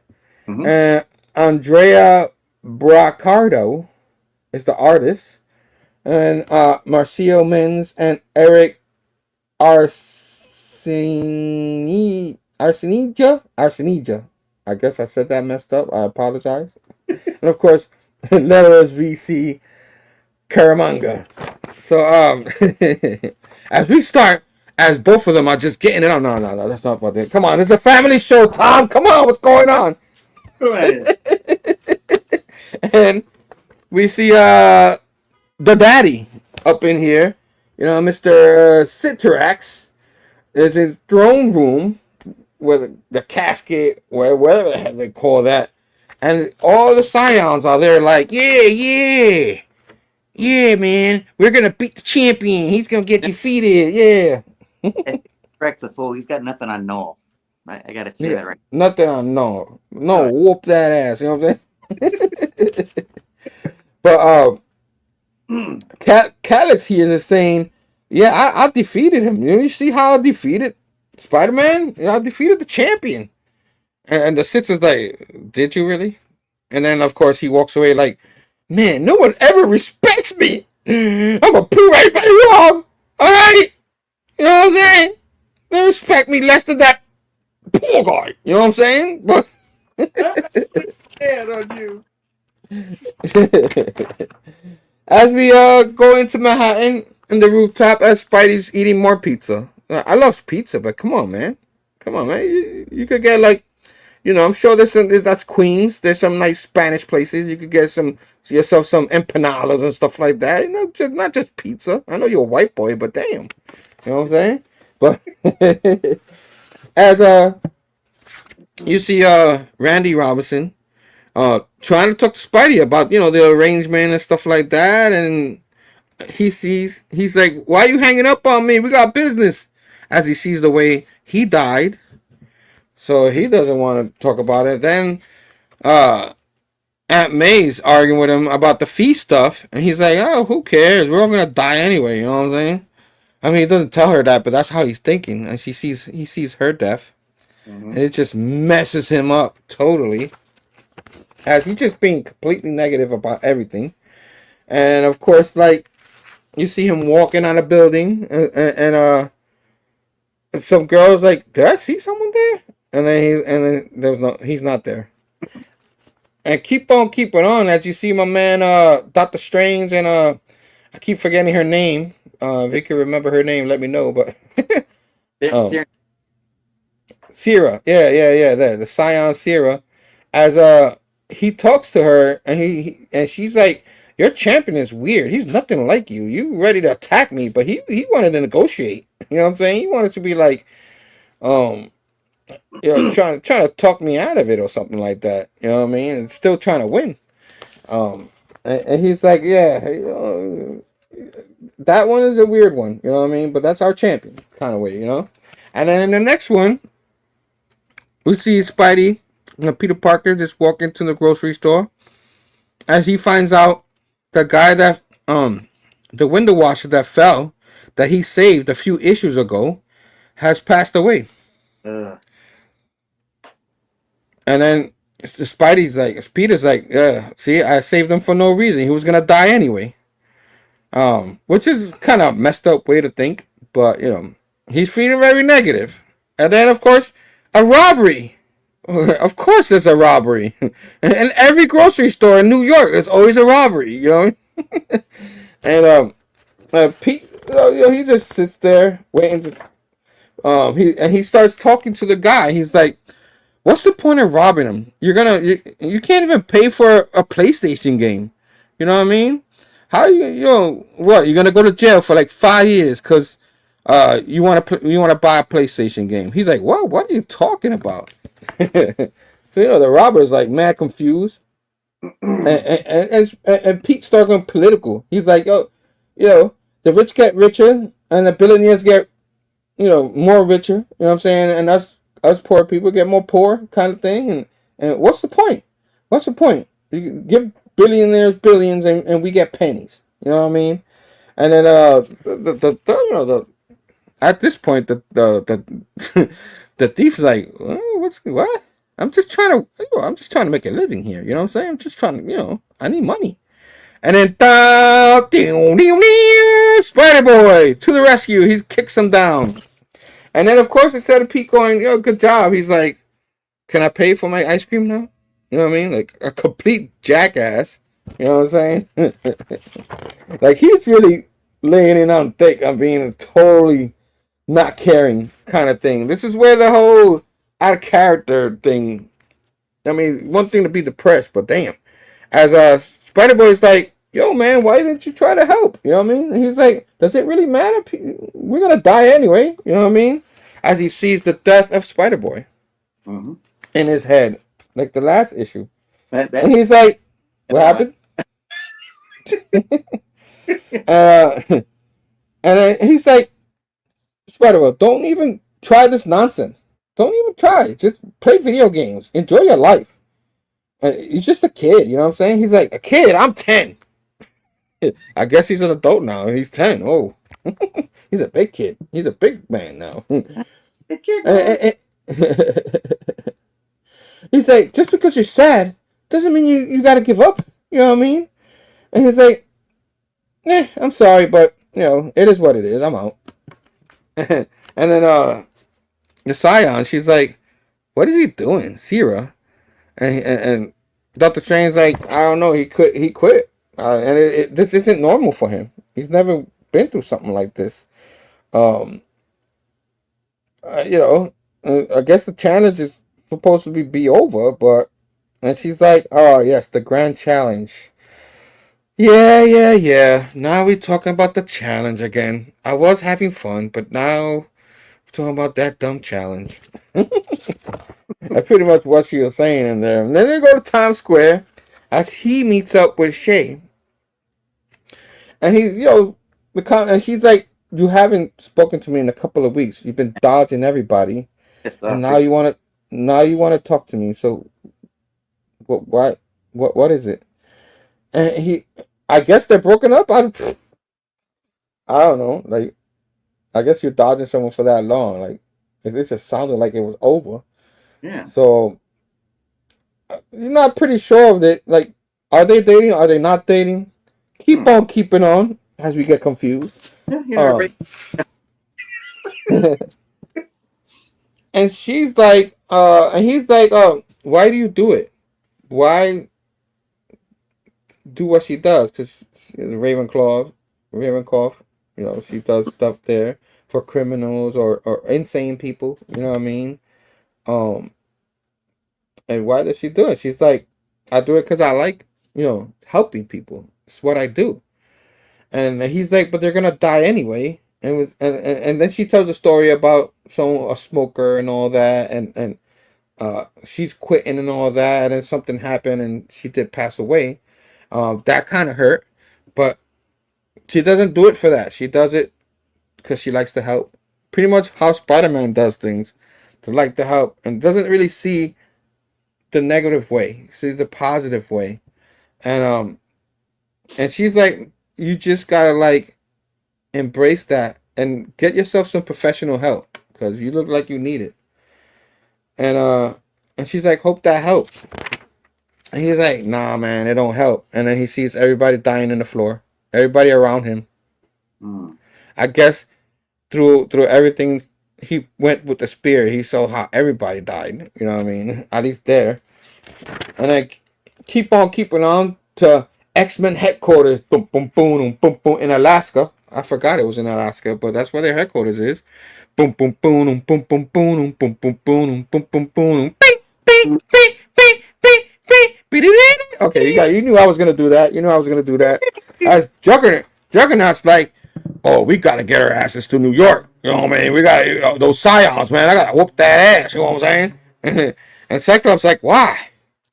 Mm-hmm. And Andrea Braccardo is the artist. And Marcio Menz and Eric Arsenija. I guess I said that messed up. I apologize. And of course, Letters VC Caramanga. So as we start, as both of them are just getting it on. No, that's not what it. Come on, it's a family show, Tom. Come on, what's going on? And we see the daddy up in here. You know, Mr. Citarax is his throne room with the casket, whatever the hell they call that. And all the scions are there like, yeah, man, we're going to beat the champion. He's going to get defeated, yeah. Rex a fool. He's got nothing on Noel. I got to say that right. Nothing on Noel. No, whoop that ass, you know what I'm saying? But Calix here is saying, yeah, I defeated him. You know, you see how I defeated Spider-Man? You know, I defeated the champion. And the Sith is like, did you really? And then, of course, he walks away like, man, no one ever respects me. I'm going to prove everybody wrong. All right? You know what I'm saying? They respect me less than that poor guy. You know what I'm saying? But on you. As we go into Manhattan in the rooftop, as Spidey's eating more pizza. I love pizza, but come on, man. You could get like, you know, I'm sure that's Queens. There's some nice Spanish places. You could get yourself some empanadas and stuff like that. You know, not just pizza. I know you're a white boy, but damn. You know what I'm saying? But as you see Randy Robinson trying to talk to Spidey about, you know, the arrangement and stuff like that, and he's like, why are you hanging up on me? We got business. As he sees the way he died. So he doesn't want to talk about it. Then Aunt May's arguing with him about the fee stuff, and he's like, oh, who cares? We're all gonna die anyway, you know what I'm saying? I mean, he doesn't tell her that, but that's how he's thinking. And he sees her death. Mm-hmm. And it just messes him up totally. As he's just being completely negative about everything. And of course, like, you see him walking on a building, and some girl's like, did I see someone there? And then he's not there. And keep on keeping on as you see my man Dr. Strange, and I keep forgetting her name. Vicky, remember her name, let me know. But Sierra. Yeah, the Scion Sierra. As he talks to her, and she's like, your champion is weird. He's nothing like you. You ready to attack me, but he wanted to negotiate. You know what I'm saying? He wanted to be like, you know, trying to talk me out of it or something like that. You know what I mean? And still trying to win. And he's like, yeah, that one is a weird one. You know what I mean? But that's our champion kind of way, you know? And then in the next one, we see Spidey and Peter Parker just walk into the grocery store as he finds out the guy that, the window washer that fell, that he saved a few issues ago, has passed away. And then Peter's like, yeah, see, I saved him for no reason. He was going to die anyway. Which is kind of messed up way to think, but he's feeling very negative. And then of course a robbery. Of course there's a robbery. In every grocery store in New York there's always a robbery, And Pete, he just sits there waiting to he starts talking to the guy. He's like, "What's the point of robbing him? You can't even pay for a PlayStation game. You know what I mean? How what? You're gonna go to jail for like 5 years because you want to buy a PlayStation game." He's like, "What? What are you talking about?" So the robber's like mad confused, and Pete starts going political. He's like, "Oh, the rich get richer and the billionaires get more richer, you know what I'm saying? And us poor people get more poor kind of thing. And what's the point? What's the point? You give billionaires billions and we get pennies. You know what I mean? And then at this point the the thief's like, oh, what? I'm just trying to make a living here. You know what I'm saying? I'm just trying to, I need money. And then Spider Boy to the rescue. He kicks him down. And then, of course, instead of Pete going, good job, he's like, can I pay for my ice cream now? You know what I mean? Like a complete jackass. You know what I'm saying? Like, he's really laying it on thick on being a totally not caring kind of thing. This is where the whole out of character thing. I mean, one thing to be depressed, but damn. As Spider Boy's like, yo, man, why didn't you try to help? You know what I mean? And he's like, does it really matter? We're going to die anyway. You know what I mean? As he sees the death of Spider Boy in his head, like the last issue. And he's like, what happened? And then he's like, Spider Boy, don't even try this nonsense. Don't even try. Just play video games. Enjoy your life. He's just a kid, you know what I'm saying? He's like, a kid, I'm 10. I guess he's an adult now. He's 10. Oh, he's a big kid. He's a big man now. Big kid. He's like, just because you're sad doesn't mean you got to give up. You know what I mean? And he's like, I'm sorry, but, it is what it is. I'm out. And then the Scion, she's like, what is he doing? Sierra. And Dr. Strange's like, I don't know. He quit. And this isn't normal for him. He's never been through something like this. I guess the challenge is supposed to be over, and she's like, oh, yes, the grand challenge. Yeah. Now we're talking about the challenge again. I was having fun, but now we're talking about that dumb challenge. That's pretty much what she was saying in there. And then they go to Times Square as he meets up with Shay. And and she's like, you haven't spoken to me in a couple of weeks. You've been dodging everybody. And now you want to talk to me. So what is it? And I guess they're broken up. I don't know. Like, I guess you're dodging someone for that long. Like, it just sounded like it was over. Yeah. So you're not pretty sure of it. Like, are they dating? Are they not dating? Keep on keeping on as we get confused. And she's like, and he's like, why do you do it? Why do what she does? Because she's a Ravenclaw. She does stuff there for criminals or insane people. You know what I mean? And why does she do it? She's like, I do it because I like, helping people. It's what I do. And he's like, but they're gonna die anyway. And then she tells a story about a smoker and all that, and she's quitting and all that, and then something happened and she did pass away. That kind of hurt, but she doesn't do it for that. She does it because she likes to help. Pretty much how Spider-Man does things, to like to help, and doesn't really see the negative way. Sees the positive way, and she's like, you just gotta like embrace that and get yourself some professional help because you look like you need it. And she's like, hope that helps. And he's like, nah, man, it don't help. And then he sees everybody dying on the floor. everybody around him. Mm. I guess through everything he went with the spear, he saw how everybody died. You know what I mean? At least there. And I keep on keeping on to X-Men headquarters. Boom, boom, boom, boom, boom, in Alaska. I forgot it was in Alaska, but that's where their headquarters is. Boom, boom, boom, boom, boom, boom, boom, boom, boom, boom, boom, boom, boom. Beep, beep, beep, beep, beep, beep. Okay, you knew I was gonna do that. You knew I was gonna do that. As Juggernaut's like, oh, we gotta get our asses to New York. You know what I mean? We got those scions, man. I gotta whoop that ass. You know what I'm saying? And Cyclops like, why?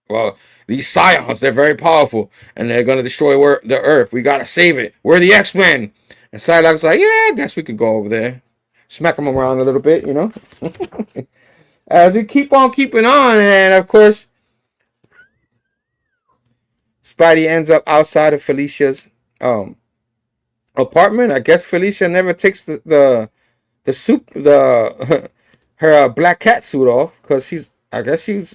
Well, these scions, they're very powerful, and they're gonna destroy the Earth. We gotta save it. We're the X-Men. And Cyclops like, yeah, I guess we could go over there, smack them around a little bit, you know. As we keep on keeping on, and of course, Spidey ends up outside of Felicia's apartment. I guess Felicia never takes the suit her black cat suit off because I guess she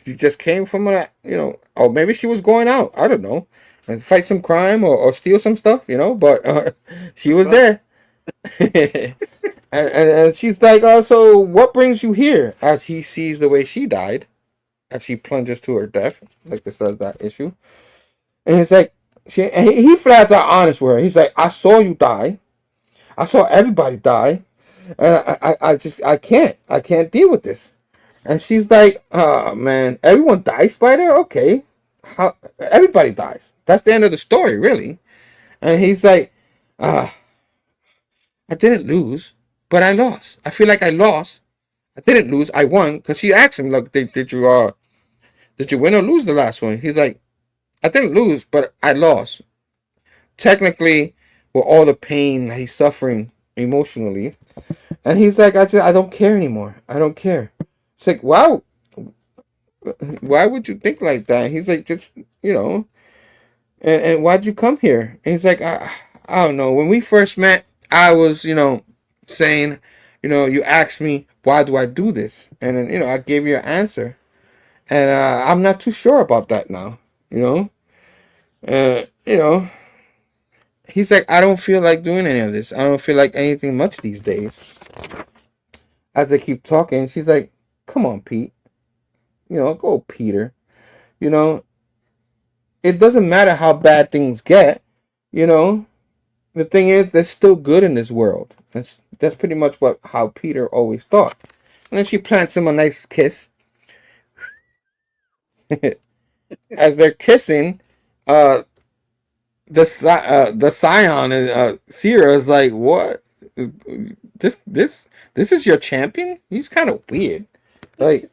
just came from a, you know, or maybe she was going out, I don't know, and fight some crime or steal some stuff, you know, but she was there. and she's like, oh, so what brings you here? As he sees the way she died, as she plunges to her death, like this says that issue. And he's like, he flat out honest with her. He's like, I saw you die. I saw everybody die. And I can't deal with this. And she's like, oh man, everyone dies, Spider? Okay. How everybody dies. That's the end of the story, really. And he's like, I didn't lose, but I lost. I feel like I lost. I didn't lose, I won. Because she asked him, look, did you win or lose the last one? He's like, I didn't lose, but I lost. Technically, with all the pain he's suffering emotionally. And he's like, I don't care anymore. I don't care. It's like, wow. Why would you think like that? He's like, just, you know. And why'd you come here? And he's like, I don't know. When we first met, I was, you know, saying, you know, you asked me, why do I do this? And then, you know, I gave you an answer. And I'm not too sure about that now, you know. You know, he's like, I don't feel like doing any of this. I don't feel like anything much these days. As they keep talking, she's like, come on, Pete. You know, go, Peter. You know, it doesn't matter how bad things get. You know, the thing is, there's still good in this world. That's pretty much how Peter always thought. And then she plants him a nice kiss. As they're kissing, the Scion Sierra is like, what? This is your champion? He's kind of weird. Like,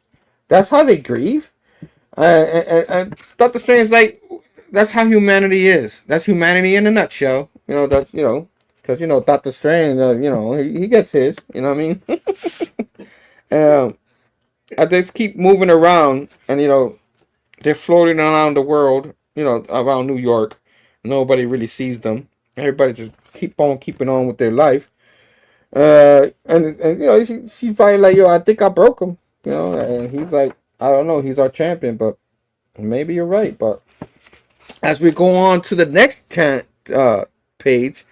that's how they grieve. And Doctor Strange is like, that's how humanity is. That's humanity in a nutshell. You know, that's, you know, because, you know, Doctor Strange, you know, he gets his. You know what I mean? As they keep moving around, and, you know, they're floating around the world, you know, around New York. Nobody really sees them. Everybody just keeping on with their life. And you know, she's probably like, yo, I think I broke him. You know, and he's like, I don't know, he's our champion, but maybe you're right. But as we go on to the next page,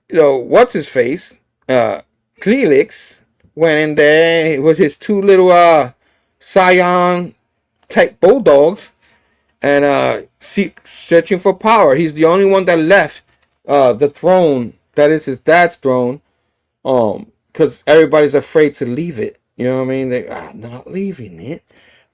you know, what's his face? Kleenex went in there with his two little Scion type bulldogs and searching for power. He's the only one that left the throne that is his dad's throne, because everybody's afraid to leave it. You know what I mean? They are not leaving it,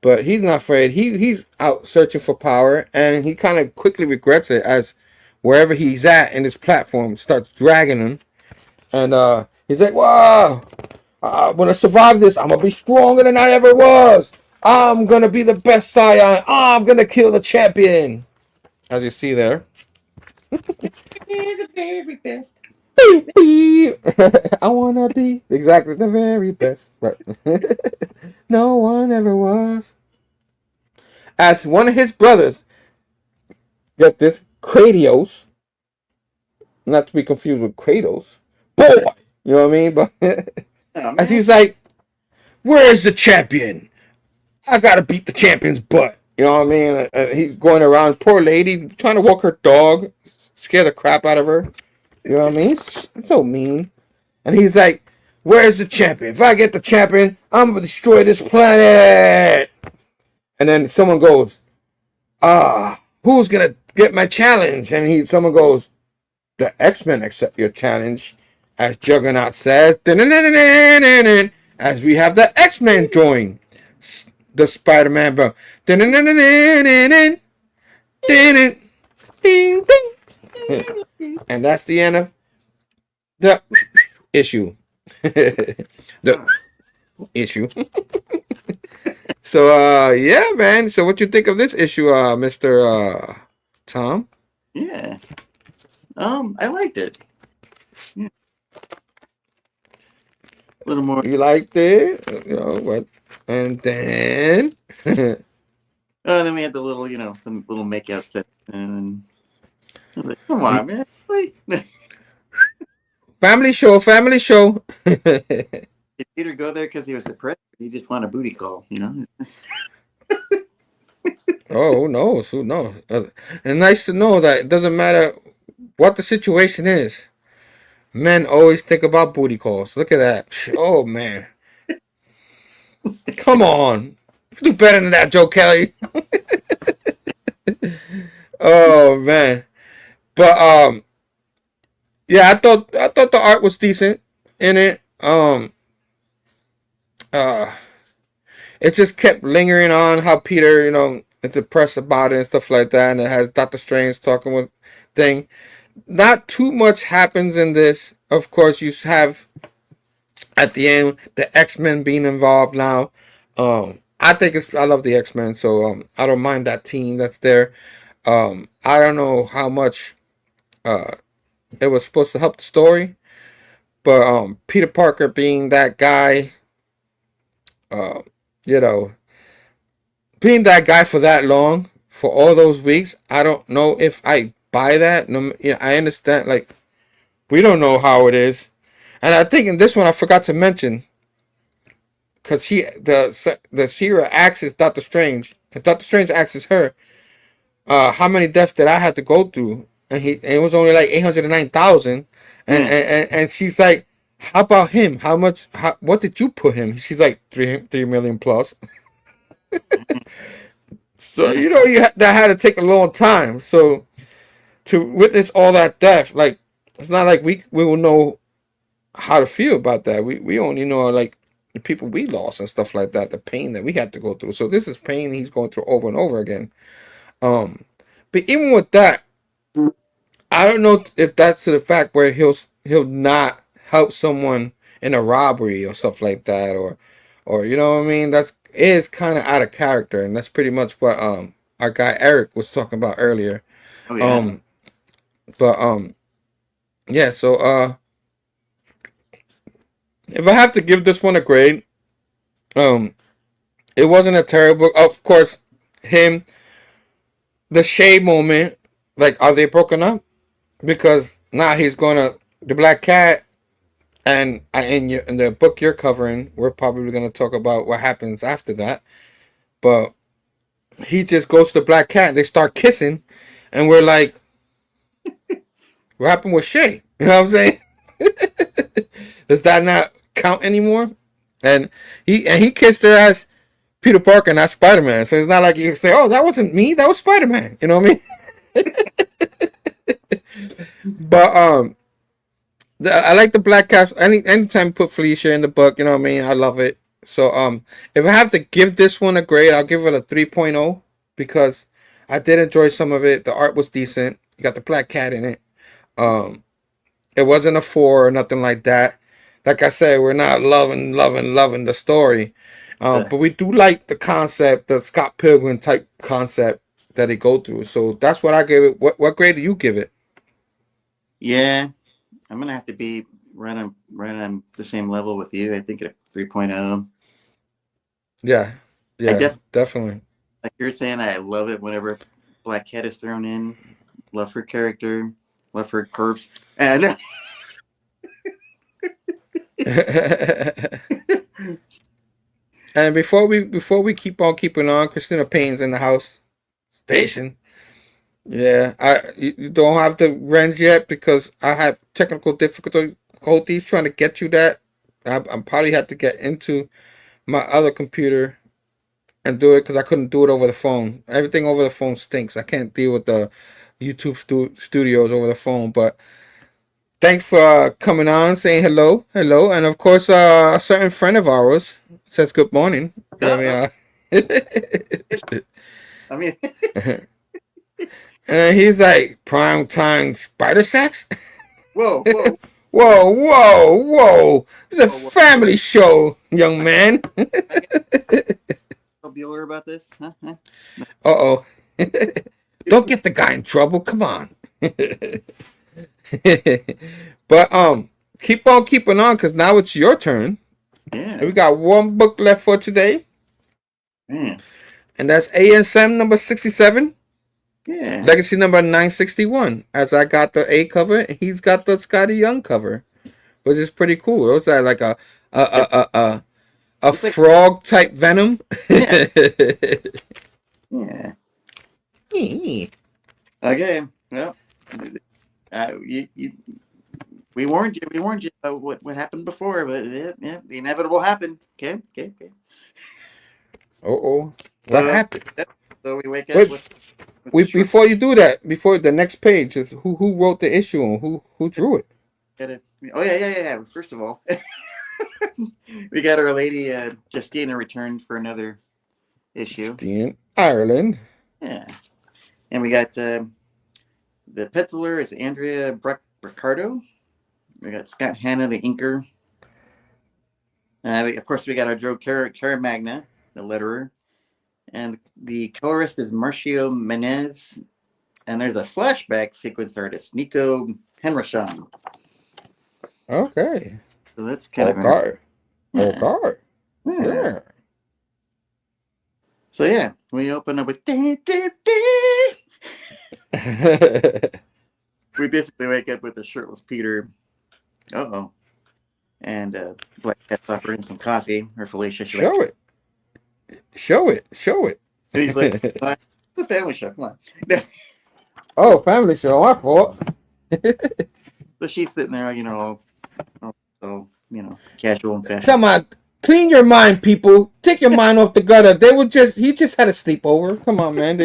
but he's not afraid. He's out searching for power, and he kind of quickly regrets it as wherever he's at in this platform starts dragging him, and he's like, "Wow, I'm gonna survive this. I'm gonna be stronger than I ever was. I'm gonna be the best Scion. I'm gonna kill the champion." As you see there. The very best. I wanna be exactly the very best. Right. No one ever was. As one of his brothers, get this, Kratos, not to be confused with Kratos, boy, you know what I mean? But as he's like, where's the champion? I gotta beat the champion's butt. You know what I mean? And he's going around, poor lady, trying to walk her dog. scare the crap out of her. You know what I mean? It's so mean. And he's like, "Where's the champion? If I get the champion, I'm gonna destroy this planet." And then someone goes, who's gonna get my challenge? And someone goes, "The X-Men accept your challenge," as Juggernaut says. As we have the X-Men join the Spider-Man bro. And that's the end of the issue. The issue. So yeah, man. So what you think of this issue, Mr. Tom? Yeah. I liked it. Yeah. A little more. You liked it? You know what? And then Oh, then we had the little, the little makeout set, and I was like, come on, man, wait. family show. Did Peter go there because he was depressed? Or he just want a booty call, Oh, who knows? Who knows? And nice to know that it doesn't matter what the situation is. Men always think about booty calls. Look at that. Oh, man. Come on. You do better than that, Joe Kelly. Oh, man. But, yeah, I thought the art was decent in it. It just kept lingering on how Peter, is depressed about it and stuff like that, and it has Doctor Strange talking with thing. Not too much happens in this. Of course, you have at the end the X-Men being involved now. I love the X-Men, so I don't mind that team that's there. I don't know how much it was supposed to help the story, but Peter Parker being that guy, being that guy for that long, for all those weeks, I don't know if I buy that. No, yeah, I understand. Like, we don't know how it is, and I think in this one I forgot to mention, because the Sierra asks Doctor Strange, and Doctor Strange asks her, how many deaths did I have to go through, and it was only like 809,000, and she's like, how about him? What did you put him? She's like 3 million plus. So that had to take a long time. So to witness all that death, like, it's not like we will know how to feel about that. We only know like the people we lost and stuff like that, the pain that we had to go through. So this is pain he's going through over and over again. But even with that, I don't know if that's to the fact where he'll not help someone in a robbery or stuff like that, or you know what I mean. That is kind of out of character, and that's pretty much what our guy Eric was talking about earlier. Oh, yeah. But yeah. So if I have to give this one a grade, it wasn't a terrible. Of course, the Shay moment. Like, are they broken up? Because now he's gonna the Black Cat. And in the book you're covering, we're probably going to talk about what happens after that. But he just goes to the Black Cat, and they start kissing, and we're like, what happened with Shay? You know what I'm saying? Does that not count anymore? And he kissed her as Peter Parker, not Spider-Man. So it's not like you can say, oh, that wasn't me, that was Spider-Man. You know what I mean? But I like the Black Cat. Anytime you put Felicia in the book, you know what I mean? I love it. So if I have to give this one a grade, I'll give it a 3.0 because I did enjoy some of it. The art was decent. You got the Black Cat in it. It wasn't a 4 or nothing like that. Like I said, we're not loving the story. But we do like the concept, the Scott Pilgrim type concept that they go through. So that's what I gave it. What grade do you give it? Yeah. I'm gonna have to be right on the same level with you. I think at 3.0. Yeah, definitely. Like you're saying, I love it whenever Black Cat is thrown in. Love her character, love her curves, and and before we keep on keeping on, Christina Payne's in the house station. Yeah, you don't have the range yet because I had technical difficulties trying to get you that. I probably had to get into my other computer and do it because I couldn't do it over the phone. Everything over the phone stinks. I can't deal with the YouTube studios over the phone. But thanks for coming on, saying hello, and of course, a certain friend of ours says good morning. You know what I mean, I mean? And he's like, prime time spider sex? whoa, whoa, Whoa. It's a whoa, whoa. family show, young man. I get a Bueller about this, huh? Uh-oh. Don't get the guy in trouble. Come on. But keep on keeping on because now it's your turn. And we Yeah, got one book left for today. man, And that's ASM number 67. yeah. Legacy number 961. As I got the A cover, and he's got the Scotty Young cover, which is pretty cool. It was like a It's like, frog type venom. yeah, yeah. Okay, well, we warned you. We warned you about what happened before, but yeah, the inevitable happened. Okay. Uh-oh. What So, happened? so we wake up Wait, with the short. before you do that, before the next page is who wrote the issue and who drew it. Oh yeah. First of all, we got our lady Justina returned for another issue. In Ireland. Yeah, and we got the penciler is Andrea Briccardo. We got Scott Hanna, the inker. Of course, we got our Joe Caramagna, the letterer, and the colorist is Marcio Menez. And there's a flashback sequence artist, Nico Henrichan. Okay. So that's kind of Okay. yeah. Yeah. So yeah, we open up with we basically wake up with a shirtless Peter. Uh-oh. And Black Cat's offering him some coffee, or Felicia. She's Show like, it. Show it. and he's like, it's a family show. Come on. Oh, family show. I thought. So she's sitting there, all casual and fashion. Come on. Clean your mind, people. Take your mind off the gutter. He just had a sleepover. Come on, man.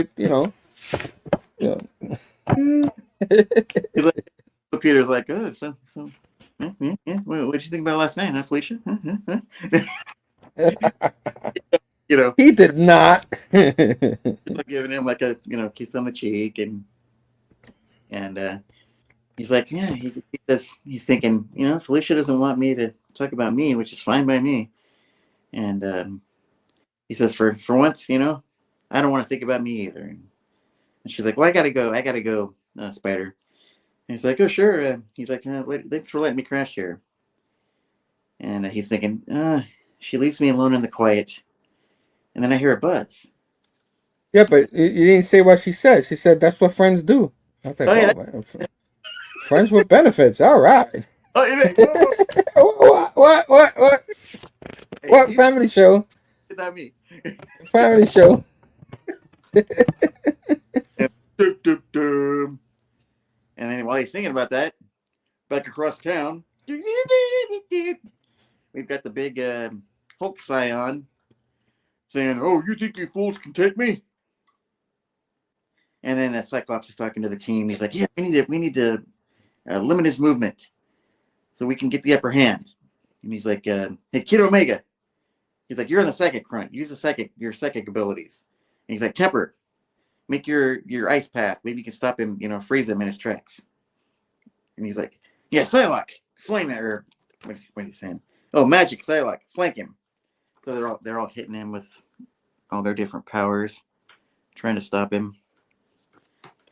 He's like, so Peter's like, oh, so yeah. What'd you think about last night, huh, Felicia? He did not. Like giving him like a kiss on the cheek, and he's like, yeah, he's thinking, Felicia doesn't want me to talk about me, which is fine by me. And he says, for once, I don't want to think about me either. And she's like, well, I gotta go, Spider. And he's like, oh, sure. He's like, thanks for letting me crash here. And he's thinking, she leaves me alone in the quiet. And then I hear a buzz. Yeah, but you didn't say what she said. She said that's what friends do. I was like, Yeah. man, friends with benefits. All right. Oh, What? What family show? Not me. Family show. And then while he's thinking about that, back across town, we've got the big Hulk scion saying, "Oh, you think you fools can take me?" And then Cyclops is talking to the team. He's like, "Yeah, we need to limit his movement so we can get the upper hand." And he's like, "Hey, Kid Omega." He's like, "You're in the psychic front. Use your psychic abilities." And he's like, "Temper, make your ice path. Maybe you can stop him, freeze him in his tracks." And he's like, "Yeah, Psylocke, flame it." Or what is he saying? Oh, magic, Psylocke, flank him. So they're all hitting him with all their different powers, trying to stop him.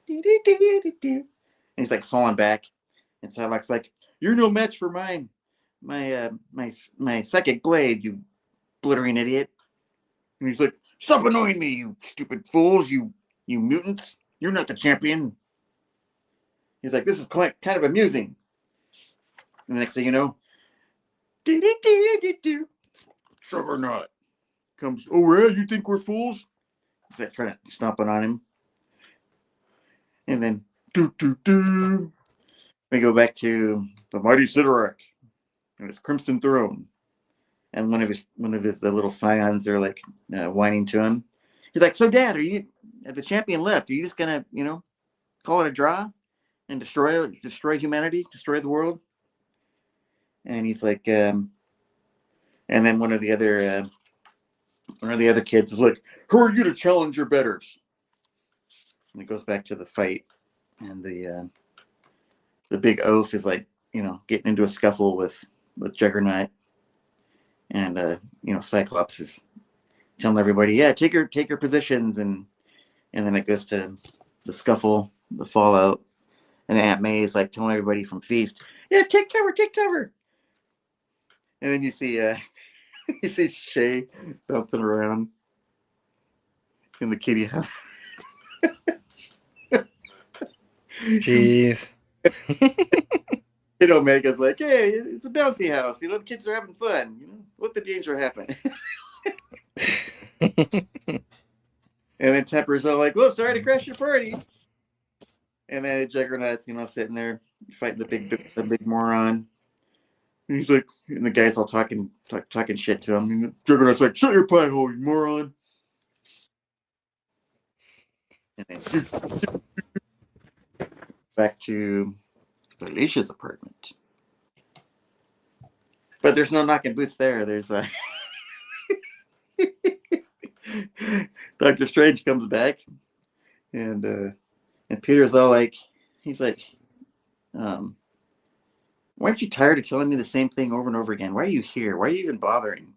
And he's like falling back, and Psylocke's like, "You're no match for my psychic blade, you blittering idiot." And he's like, "Stop annoying me, you stupid fools, you mutants. You're not the champion." He's like, "This is kind of amusing." And the next thing you know, Juggernaut comes. "Oh, yeah, you think we're fools?" They're trying to stomping on him. And then we go back to the mighty Sidorak and his crimson throne. And one of his the little scions are like whining to him. He's like, "So, Dad, are you, as the champion left, are you just gonna, call it a draw and destroy humanity, destroy the world?" And he's like, and then one of the other kids is like, "Who are you to challenge your betters?" And it goes back to the fight, and the big oaf is like, getting into a scuffle with Juggernaut, and Cyclops is telling everybody, "Yeah, take your positions," and then it goes to the scuffle, the fallout, and Aunt May is like telling everybody from Feast, "Yeah, take cover," and then you see you see Shay bouncing around in the kitty house. Jeez. Omega's like, "Hey, it's a bouncy house. The kids are having fun. Let the danger happen." And then Temper's all like, "Well, sorry to crash your party." And then Juggernaut's, sitting there fighting the big moron. And he's like, and the guy's all talking shit to him. And Juggernaut's like, "Shut your pie hole, you moron." And then back to Felicia's apartment. But there's no knocking boots there. There's a Doctor Strange comes back, and Peter's all like, he's like, "Aren't you tired of telling me the same thing over and over again? Why are you here? Why are you even bothering?"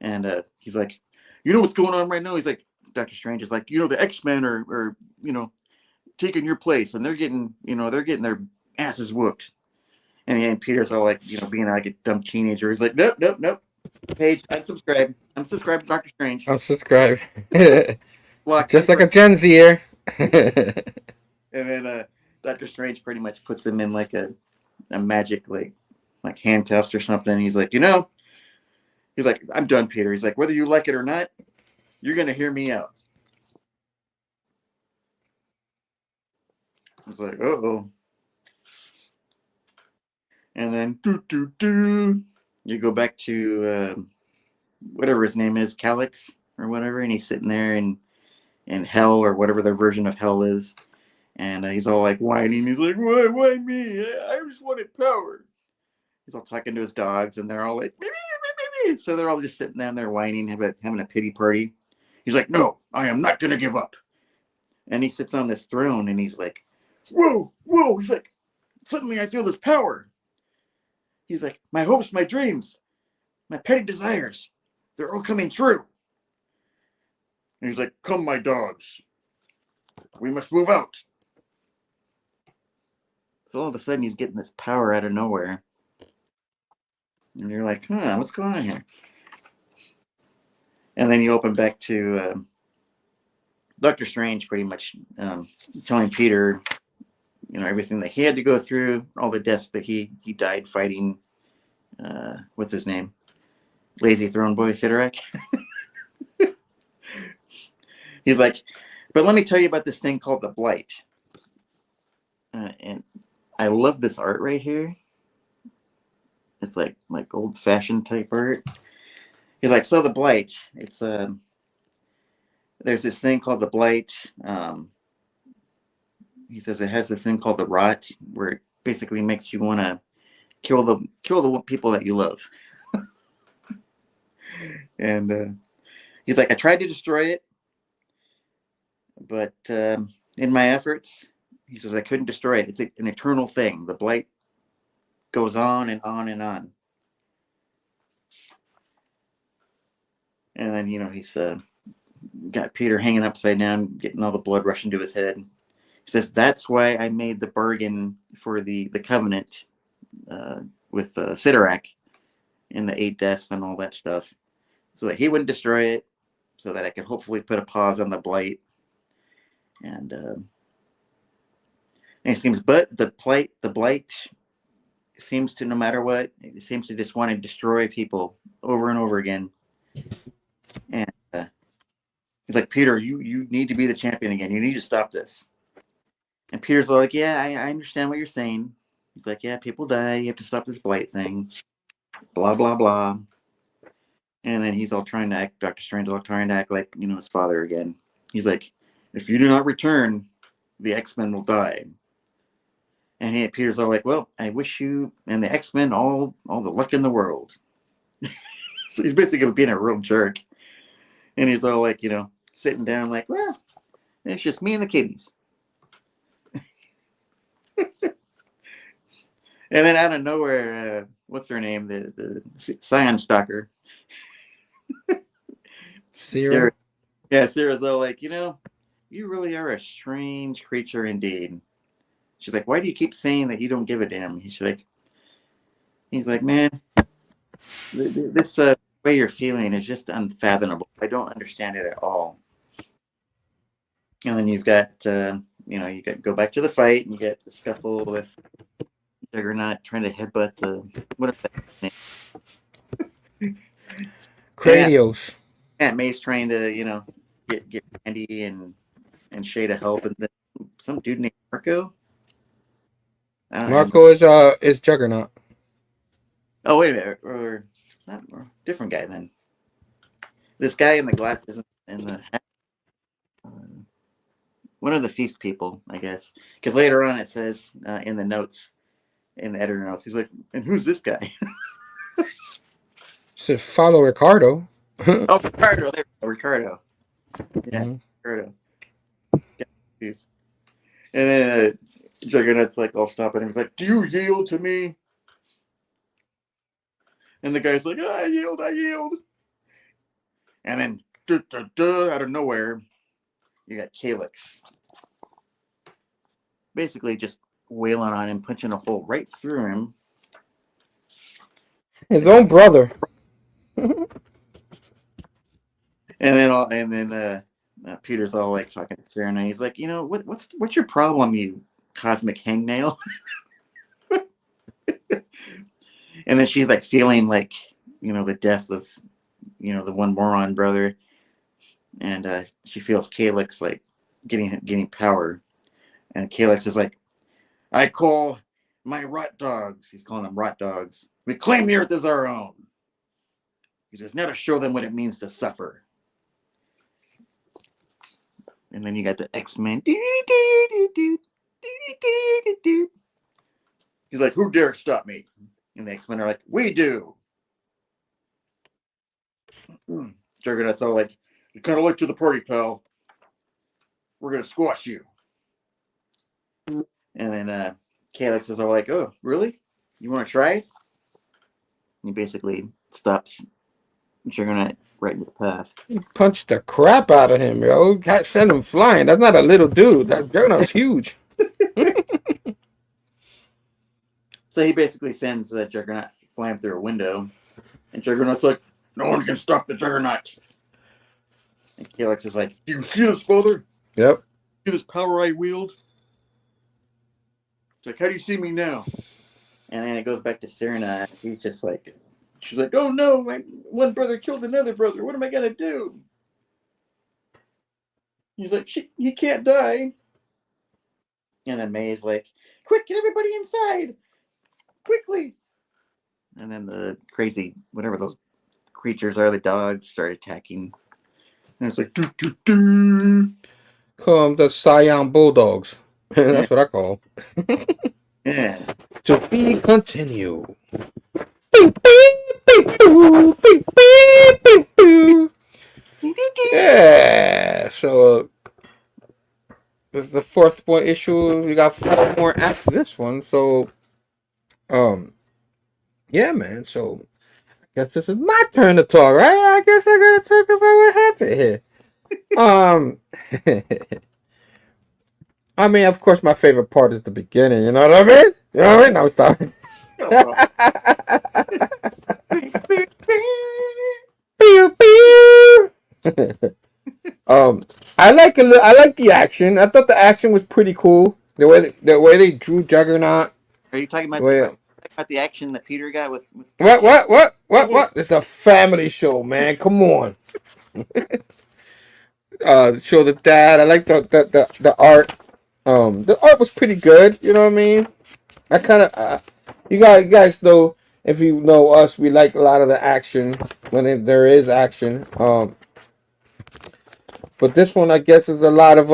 And he's like, "You know what's going on right now?" He's like, Doctor Strange is like, "The X-Men are taking your place, and they're getting their asses whooped." And Peter's all like, being like a dumb teenager. He's like, "Nope. Page, unsubscribe. I'm subscribed to Doctor Strange." I'm subscribed. Block Just like a Gen Zer. And then Doctor Strange pretty much puts him in like a magic like handcuffs or something. He's like, he's like, "I'm done, Peter." He's like, "Whether you like it or not, you're gonna hear me out." I was like, "Uh-oh." And then you go back to whatever his name is, Calix or whatever, and he's sitting there in hell or whatever their version of hell is, and he's all like whining. He's like, "Why me? I just wanted power." He's all talking to his dogs, and they're all like, so they're all just sitting down there whining, having a pity party. He's like, "No, I am not gonna give up." And he sits on this throne, and he's like, "Whoa." He's like, "Suddenly I feel this power." He's like, "My hopes, my dreams, my petty desires, they're all coming true." And he's like, "Come, my dogs. We must move out." So all of a sudden he's getting this power out of nowhere. And you're like, what's going on here? And then you open back to Doctor Strange pretty much telling Peter, everything that he had to go through, all the deaths that he died fighting, what's his name? Lazy Throne Boy Sidorak. He's like, "But let me tell you about this thing called the Blight." And I love this art right here. It's like old-fashioned type art. He's like, "So the Blight, it's there's this thing called the Blight." He says it has this thing called the Rot, where it basically makes you want to kill the people that you love. And he's like, "I tried to destroy it, but in my efforts," he says, "I couldn't destroy it. It's an eternal thing. The Blight goes on and on and on." And then he's got Peter hanging upside down, getting all the blood rushing to his head. He says, "That's why I made the bargain for the covenant with Sidorak and the 8 deaths and all that stuff, so that he wouldn't destroy it, so that I could hopefully put a pause on the Blight." And it seems, but the Blight seems to, no matter what, it seems to just want to destroy people over and over again. And he's like, "Peter, you need to be the champion again. You need to stop this." And Peter's like, yeah, I understand what you're saying. He's like, yeah, people die. You have to stop this blight thing. Blah, blah, blah. And then he's all trying to act, Dr. Strange all trying to act like, his father again. He's like, if you do not return, the X-Men will die. And Peter's all like, well, I wish you and the X-Men all the luck in the world. So he's basically being a real jerk. And he's all like, sitting down like, well, it's just me and the kiddies. And then out of nowhere, what's her name? The Scion Stalker. Sarah? Yeah, Sarah's all like, you really are a strange creature indeed. She's like, why do you keep saying that you don't give a damn? He's like, man, this way you're feeling is just unfathomable. I don't understand it at all. And then you've got, you got go back to the fight, and you get the scuffle with Juggernaut trying to headbutt the whatever that name. Cranios. Yeah, May's trying to, get Andy and Shay to help, and then some dude named Marco. Marco is Juggernaut. Oh, wait a minute, or not, or different guy then. This guy in the glasses and the hat. One of the feast people, I guess, because later on it says in the notes, in the editor notes, he's like, and who's this guy? Said follow Ricardo. Oh, Ricardo. There we go, Ricardo. Yeah, Ricardo. And then Juggernaut's like, I'll stop it. And he's like, do you yield to me? And the guy's like, I yield. And then, out of nowhere, you got Calyx. Basically just wailing on him, punching a hole right through him. His own brother. And then Peter's all like talking to Sarah, and he's like, what's your problem, you cosmic hangnail? And then she's like feeling like, the death of, the one moron brother, and she feels Calyx like getting power, and Calyx is like, I call my rot dogs. He's calling them rot dogs. We claim the earth as our own. He says, now to show them what it means to suffer. And then you got the X-Men. He's like, who dare stop me? And the X-Men are like, we do. Juggernaut's all like, you're kind of late to the party, pal. We're going to squash you. And then Calyx is all like, oh, really? You want to try it? And he basically stops Juggernaut right in his path. He punched the crap out of him, yo. Got sent him flying. That's not a little dude. That Juggernaut's huge. So he basically sends Juggernaut flying through a window. And Juggernaut's like, no one can stop the Juggernaut. And Calyx is like, do you see this, father? Yep. See this power I wield? It's like, how do you see me now? And then it goes back to Serena. She's just like, oh no, my one brother killed another brother. What am I gonna do? He's like, he can't die. And then May's like, quick, get everybody inside, quickly. And then the crazy, whatever those creatures are, the dogs start attacking. And it's like, doo, doo, doo. Call them the Scion Bulldogs. That's what I call them. Yeah. To be continued. Yeah, so this is the fourth one issue. We got 4 more after this one. So, yeah, man. So, I guess this is my turn to talk, right? I guess I gotta talk about what happened here. I mean, of course, my favorite part is the beginning. You know what I mean? You know what I mean? No, stop. I like the action. I thought the action was pretty cool. The way they drew Juggernaut. Are you talking about the action that Peter got with what? It's a family show, man. Come on. Show the dad. I like the art. The art was pretty good. You know what I mean? I kind of, you guys know, if you know us, we like a lot of the action when there is action. But this one, I guess, is a lot of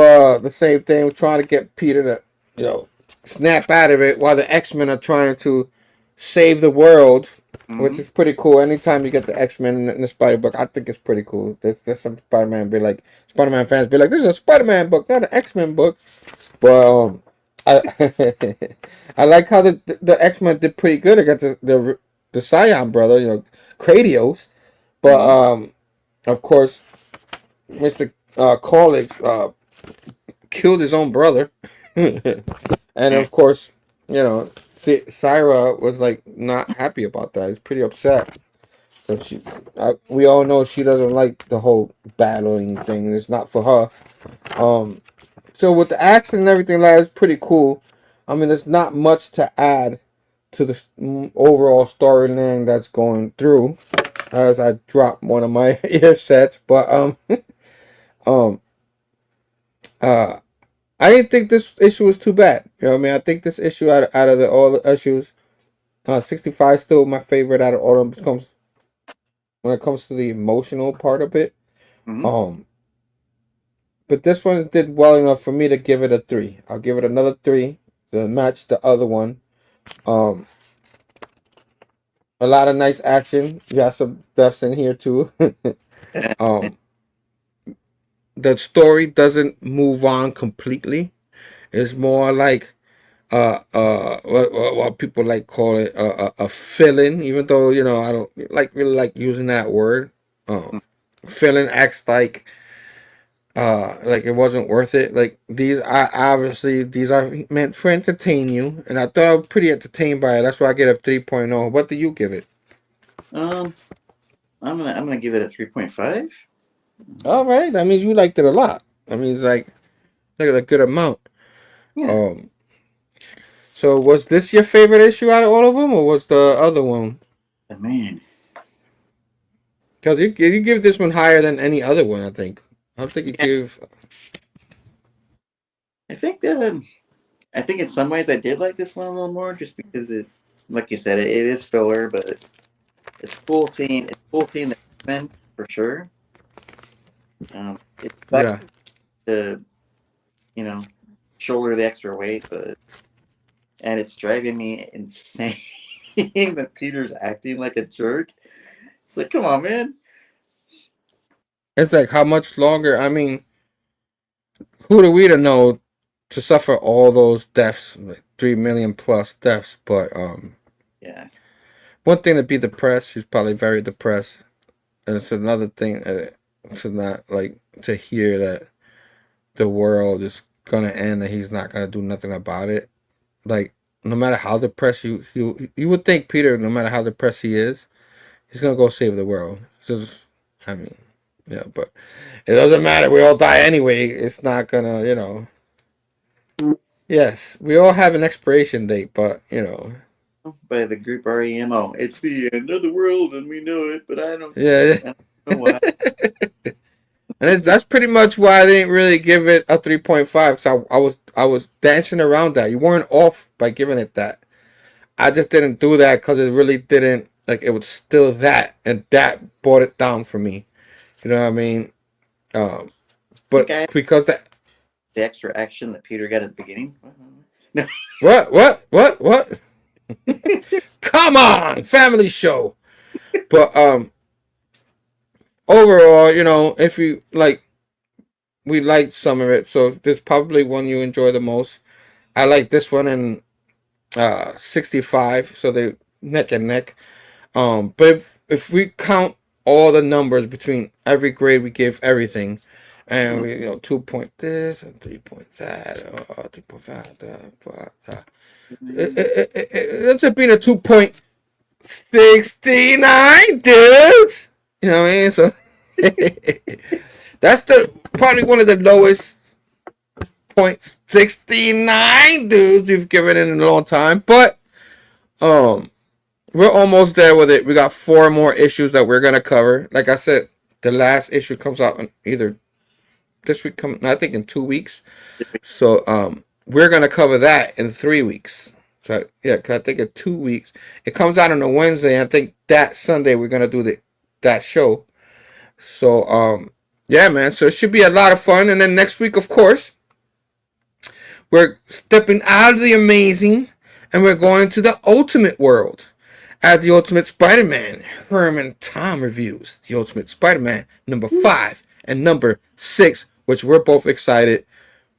the same thing. We're trying to get Peter to, you know, snap out of it, while the X-Men are trying to save the world, which Mm-hmm. is pretty cool. Anytime you get the X-Men in the Spider book, I think it's pretty cool. There's some Spider-Man fans be like, this is a Spider-Man book, not an X-Men book. But I I like how the X-Men did pretty good against the Scion brother, you know, Cradios. But Mm-hmm. of course, Mr. Colleagues killed his own brother. And of course, you know, Syra was like not happy about that. He's pretty upset. So we all know she doesn't like the whole battling thing. It's not for her. So with the action and everything, like, it's pretty cool. I mean, there's not much to add to the overall storyline that's going through. As I dropped one of my earsets, but um, uh, I didn't think this issue was too bad. You know what I mean? I think this issue out of all the issues, 65 still my favorite out of all of them. When it comes to the emotional part of it. Mm-hmm. Um, but this one did well enough for me to give it a 3. I'll give it another 3 to match the other one. Um, a lot of nice action. You got some deaths in here too. um, the story doesn't move on completely. It's more like what people like call it a fill-in, even though, you know, I don't really like using that word. Fill-in acts like it wasn't worth it. Like, these are obviously meant for entertain you, and I thought I was pretty entertained by it. That's why I get a 3.0. What do you give it? Um, I'm gonna give it a 3.5. All right, that means you liked it a lot. I mean, it's like a good amount. Yeah. Um, so was this your favorite issue out of all of them, or was the other one? Man, Because you give this one higher than any other one, I think. I don't think you yeah. give. I think that I think in some ways I did like this one a little more, just because it, like you said, it is filler, but it's cool seeing the X-Men for sure. It sucks Yeah. to, you know, shoulder the extra weight, but and it's driving me insane that Peter's acting like a jerk. It's like, come on, man. It's like, how much longer? I mean, who do we to know to suffer all those deaths, like 3 million plus deaths? But Yeah. one thing to be depressed. He's probably very depressed, and it's another thing to not like to hear that the world is gonna end and he's not gonna do nothing about it. Like, no matter how depressed you would think Peter, no matter how depressed he is, he's gonna go save the world. Just, I mean, yeah, but it doesn't matter. We all die anyway. It's not gonna, you know. Yes, we all have an expiration date, but you know. By the group REM. Oh, it's the end of the world and we know it, but Yeah. I don't know why. That's pretty much why I didn't really give it a 3.5. Because I was dancing around that. You weren't off by giving it that. I just didn't do that because it really didn't, like, it was still that, and that brought it down for me. You know what I mean? Um, I think but I had because that, the extra action that Peter got at the beginning. No. what? Come on, family show. But overall, you know, if you like, we liked some of it, so there's probably one you enjoy the most. I like this one in 65, so they neck and neck. But if we count all the numbers between every grade we give everything, and we, you know, 2 point this and 3 point that, 3.5 that, it ends up being a 2.69, dudes. You know what I mean? So that's the probably one of the lowest 0.69 dudes we've given in a long time, but we're almost there with it. We got 4 more issues that we're gonna cover. Like I said, the last issue comes out on either this week, I think in 2 weeks. So we're gonna cover that in 3 weeks. So yeah, 'cause I think in 2 weeks it comes out on a Wednesday. I think that Sunday we're gonna do that show. So yeah, man. So it should be a lot of fun. And then next week, of course, we're stepping out of the amazing and we're going to the ultimate world at the Ultimate Spider-Man Herm and Tom reviews. The Ultimate Spider-Man number 5 and number 6, which we're both excited.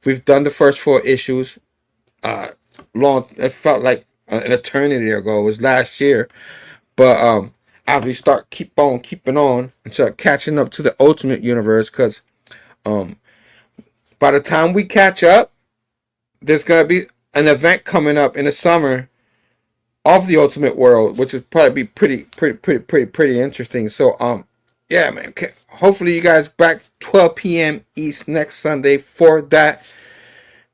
We've done the first 4 issues. Long, it felt like an eternity ago. It was last year, but as we start keeping on and start catching up to the Ultimate Universe, because by the time we catch up, there's gonna be an event coming up in the summer of the Ultimate World, which is probably be pretty interesting. So yeah, man. Hopefully you guys back 12 p.m. East next Sunday for that.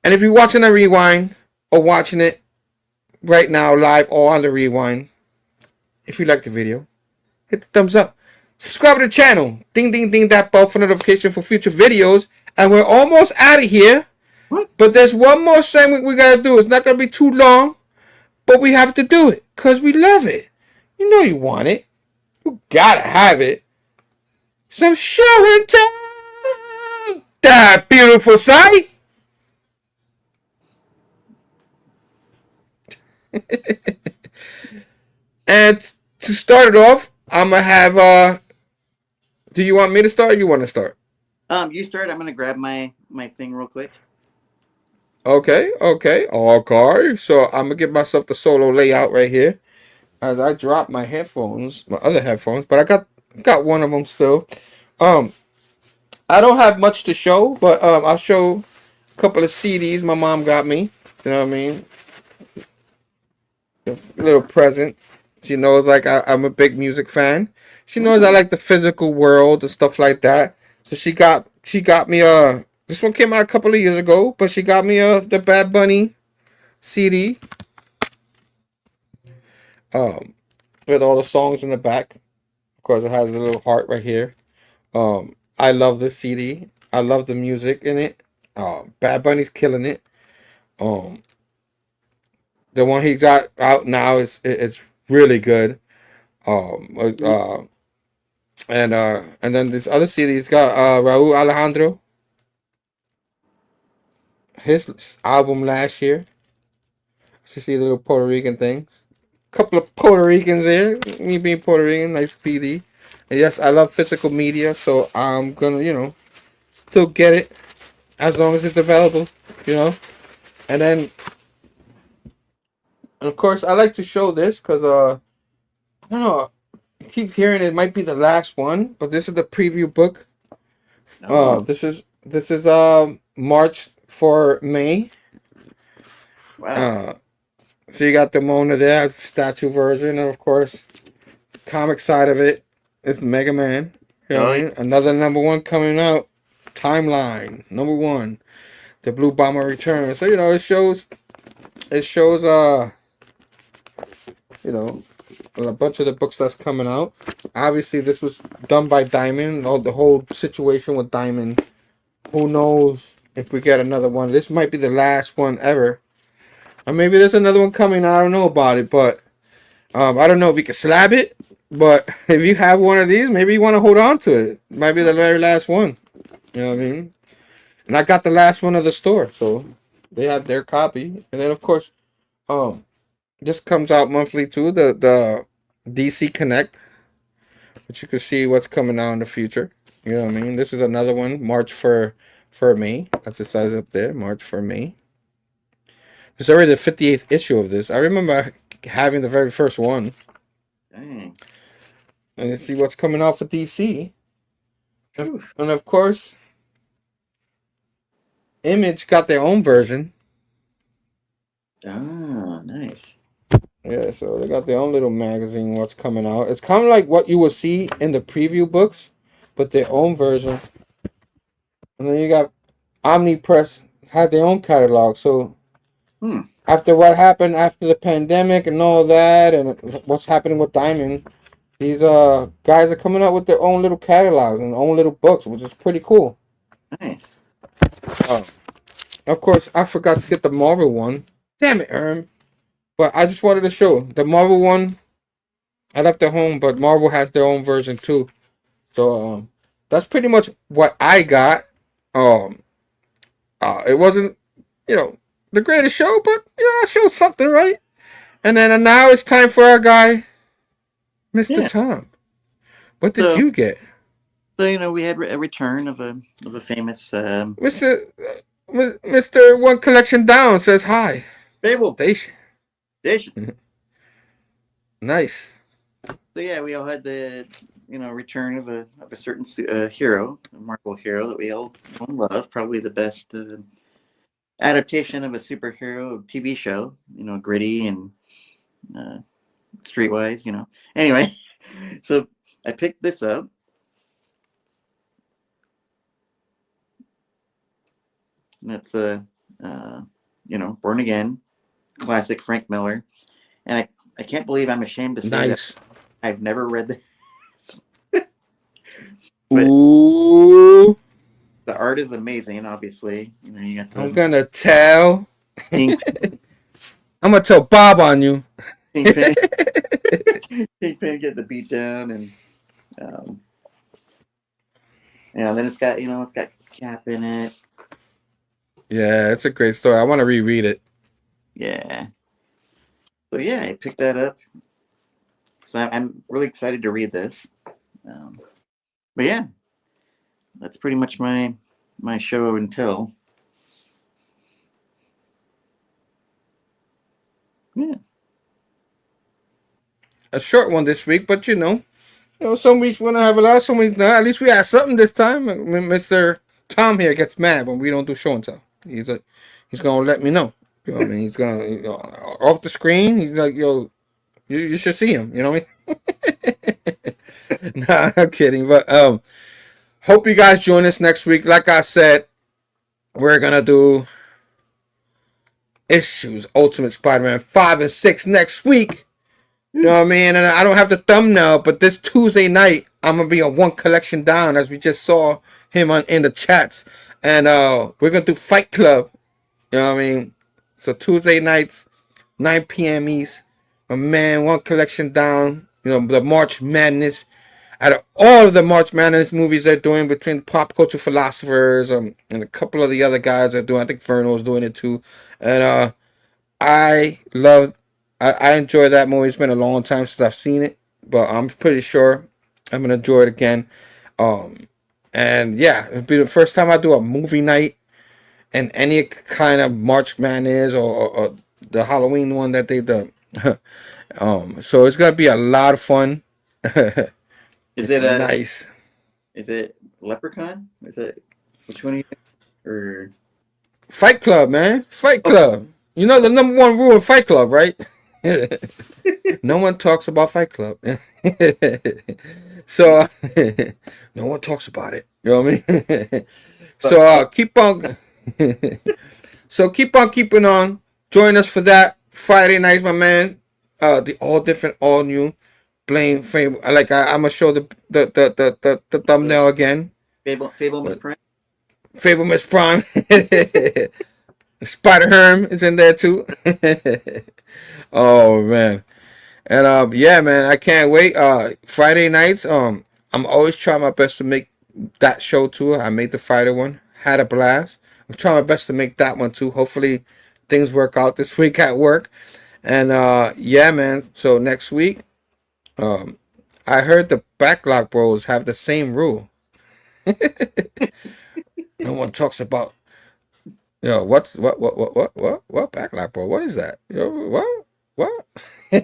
And if you're watching a rewind or watching it right now live or on the rewind, if you like the video, hit the thumbs up. Subscribe to the channel. Ding, ding, ding that bell for notification for future videos. And we're almost out of here. What? But there's one more segment we got to do. It's not going to be too long, but we have to do it because we love it. You know you want it. You got to have it. Some show and tell. That beautiful sight. And to start it off, I'm going to have, do you want me to start or you want to start? You start. I'm gonna grab my thing real quick. Okay. So I'm going to give myself the solo layout right here. As I drop my headphones, my other headphones, but I got one of them still. I don't have much to show, but I'll show a couple of CDs my mom got me. You know what I mean? A little present. She knows like I'm a big music fan. She knows I like the physical world and stuff like that. So she got me this one came out a couple of years ago, but she got me the Bad Bunny CD. With all the songs in the back. Of course, it has a little heart right here. I love this CD. I love the music in it. Bad Bunny's killing it. The one he got out now it's really good. And then this other CD, it's got Raul Alejandro, his album last year. You see the little Puerto Rican things. Couple of Puerto Ricans there. Me being Puerto Rican, nice PD. And yes, I love physical media, so I'm gonna, still get it as long as it's available, And then, of course, I like to show this because I don't know. I keep hearing it might be the last one, but this is the preview book. Oh. This is March for May. Wow. So you got the Mona there, statue version, and of course, the comic side of it is Mega Man. You know what I mean? Another number 1 coming out. Timeline number 1, the Blue Bomber returns. So it shows a bunch of the books that's coming out. Obviously, this was done by Diamond. The whole situation with Diamond. Who knows if we get another one? This might be the last one ever. Or maybe there's another one coming. I don't know about it, but I don't know if we can slab it. But if you have one of these, maybe you want to hold on to it. Might be the very last one. You know what I mean? And I got the last one of the store, so they have their copy. And then of course, this comes out monthly too. The DC Connect, which you can see what's coming out in the future. You know what I mean? This is another one. March for May. That's the size up there. March for May. It's already the 58th issue of this. I remember having the very first one. Dang. And you see what's coming out for DC. And of course, Image got their own version. Oh, nice. Yeah, so they got their own little magazine, what's coming out. It's kind of like what you will see in the preview books, but their own version. And then you got Omnipress had their own catalog. So after what happened after the pandemic and all that, and what's happening with Diamond, these guys are coming out with their own little catalogs and own little books, which is pretty cool. Nice. of course, I forgot to get the Marvel one. Damn it, Erm. But I just wanted to show the Marvel one. I left it home, but Marvel has their own version too. So that's pretty much what I got. It wasn't, the greatest show, but I showed something, right? And then now it's time for our guy, Mr. Tom. What did you get? So we had a return of a famous Mr. One Collection Down says hi. Phable Station. Nice. So yeah, we all had the return of a certain hero, a Marvel hero that we all love. Probably the best adaptation of a superhero TV show. Gritty and streetwise. Anyway, so I picked this up. That's Born Again, classic Frank Miller, and I can't believe I'm ashamed to say that I've never read this. Ooh, the art is amazing. Obviously, you got the I'm gonna tell. Pink, I'm gonna tell Bob on you. Kingpin get the beat down, and then it's got Cap in it. Yeah, it's a great story. I want to reread it. Yeah. So yeah, I picked that up. So I'm really excited to read this. But yeah, that's pretty much my show until. Yeah. A short one this week, but some weeks we're gonna have a lot. Some weeks, at least we had something this time. Mr. Tom here gets mad when we don't do show and tell. He's gonna let me know. You know what I mean? He's gonna off the screen. He's like, yo, you should see him. You know what I mean? Nah, I'm kidding. But hope you guys join us next week. Like I said, we're gonna do issues Ultimate Spider-Man 5 and 6 next week. You know what I mean? And I don't have the thumbnail, but this Tuesday night I'm gonna be on One Collection Down, as we just saw him in the chats, and we're gonna do Fight Club. You know what I mean? So Tuesday nights, 9 p.m. East. My man, One Collection Down. The March Madness. Out of all of the March Madness movies they're doing, between Pop Culture Philosophers and a couple of the other guys are doing. I think Verno's doing it too. And I enjoy that movie. It's been a long time since I've seen it, but I'm pretty sure I'm gonna enjoy it again. And yeah, it'll be the first time I do a movie night and any kind of March Madness or the Halloween one that they done. So it's gonna be a lot of fun. Is it nice? Is it Leprechaun? Is it which one? Or Fight Club, man. Fight Club. The number one rule in Fight Club, right? No one talks about Fight Club. So no one talks about it. You know what I mean? So keep on. So keep on keeping on. Join us for that Friday nights, my man. The all different, all new. Blame Phable. I'm gonna show the thumbnail again. Phable Miss Prime. Phable Miss Prime. Spider Herm is in there too. Oh man. And yeah, man, I can't wait. Friday nights. I'm always trying my best to make that show too. I made the Friday one. Had a blast. I'm trying my best to make that one too. Hopefully things work out this week at work. And yeah, man. So next week, I heard the Backlog Bros have the same rule. No one talks about what Backlog Bro? What is that? What? I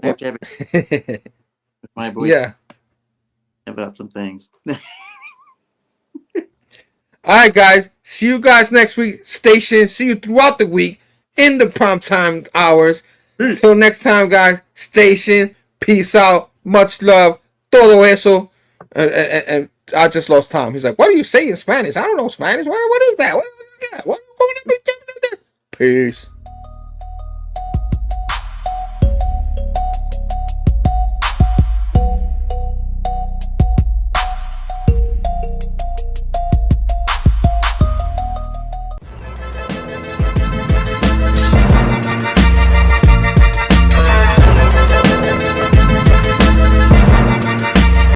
have to have it with my boy. Yeah. About some things. All right, guys. See you guys next week. Station. See you throughout the week in the primetime hours. Till next time, guys. Station. Peace out. Much love. Todo eso. And I just lost Tom. He's like, what do you say in Spanish? I don't know Spanish. What is that? What is that? Peace.